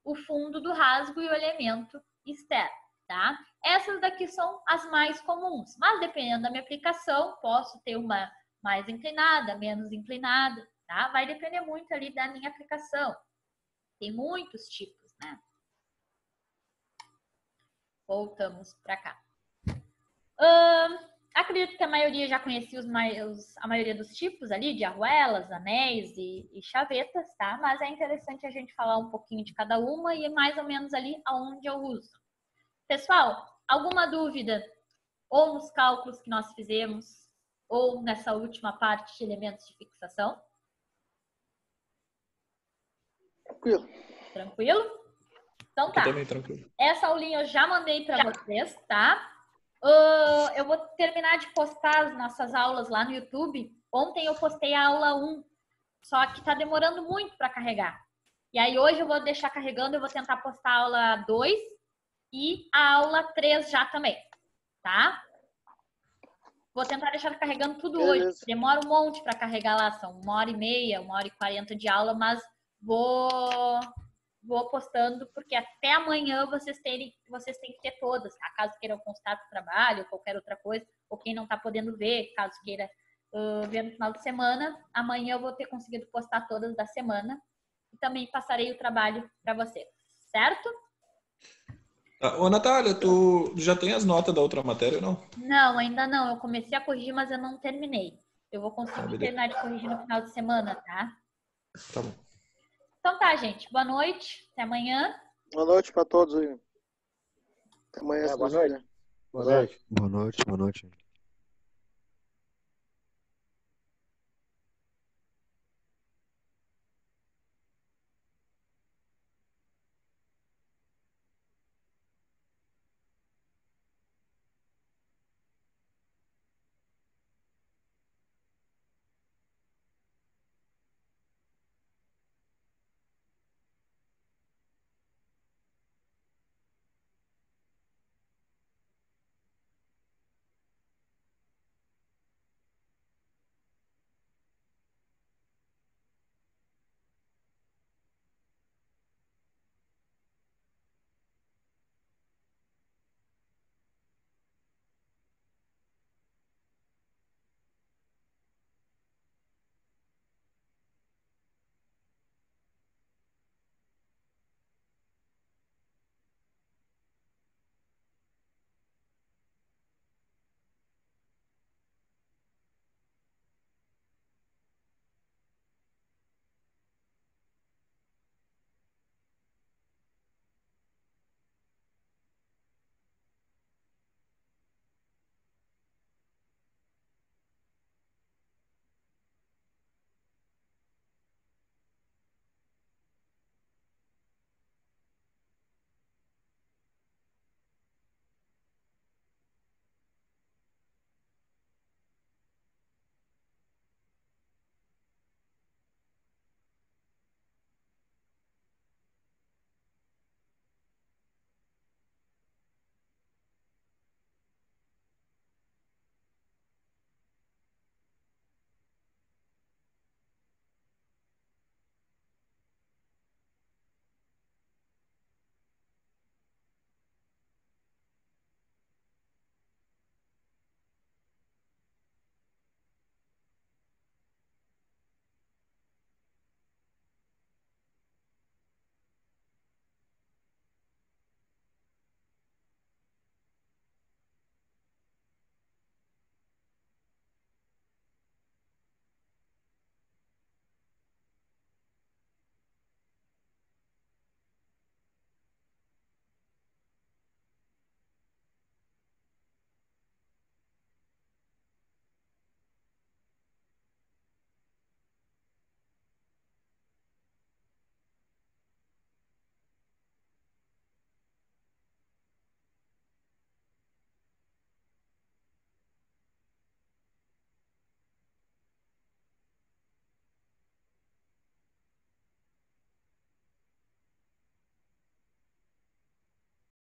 Speaker 1: o fundo do rasgo e o elemento externo, tá? Essas daqui são as mais comuns, mas dependendo da minha aplicação, posso ter uma mais inclinada, menos inclinada, tá? Vai depender muito ali da minha aplicação. Tem muitos tipos, né? Voltamos para cá. Acredito que a maioria já conhecia a maioria dos tipos ali, de arruelas, anéis e chavetas, tá? Mas é interessante a gente falar um pouquinho de cada uma e mais ou menos ali aonde eu uso. Pessoal, alguma dúvida? Ou nos cálculos que nós fizemos, ou nessa última parte de elementos de fixação?
Speaker 3: Tranquilo.
Speaker 1: Tranquilo? Então tá.
Speaker 6: Também tranquilo.
Speaker 1: Essa aulinha eu já mandei para vocês, tá? Eu vou terminar de postar as nossas aulas lá no YouTube. Ontem eu postei a aula 1, só que tá demorando muito para carregar. E aí hoje eu vou deixar carregando, eu vou tentar postar a aula 2 e a aula 3 já também, tá? Vou tentar deixar carregando tudo hoje. Demora um monte para carregar lá, são 1h30, 1h40 de aula, mas vou postando, porque até amanhã vocês têm que ter todas, tá? Caso queiram constar para o trabalho, ou qualquer outra coisa, ou quem não está podendo ver, caso queira ver no final de semana, amanhã eu vou ter conseguido postar todas da semana e também passarei o trabalho para vocês, certo?
Speaker 6: Ô, Natália, tu já tem as notas da outra matéria ou não?
Speaker 1: Não, ainda não. Eu comecei a corrigir, mas eu não terminei. Eu vou conseguir terminar de corrigir no final de semana, tá?
Speaker 6: Tá bom.
Speaker 1: Então tá, gente. Boa noite. Até amanhã.
Speaker 3: Boa noite para todos aí. Até amanhã.
Speaker 4: Boa noite.
Speaker 2: Boa noite.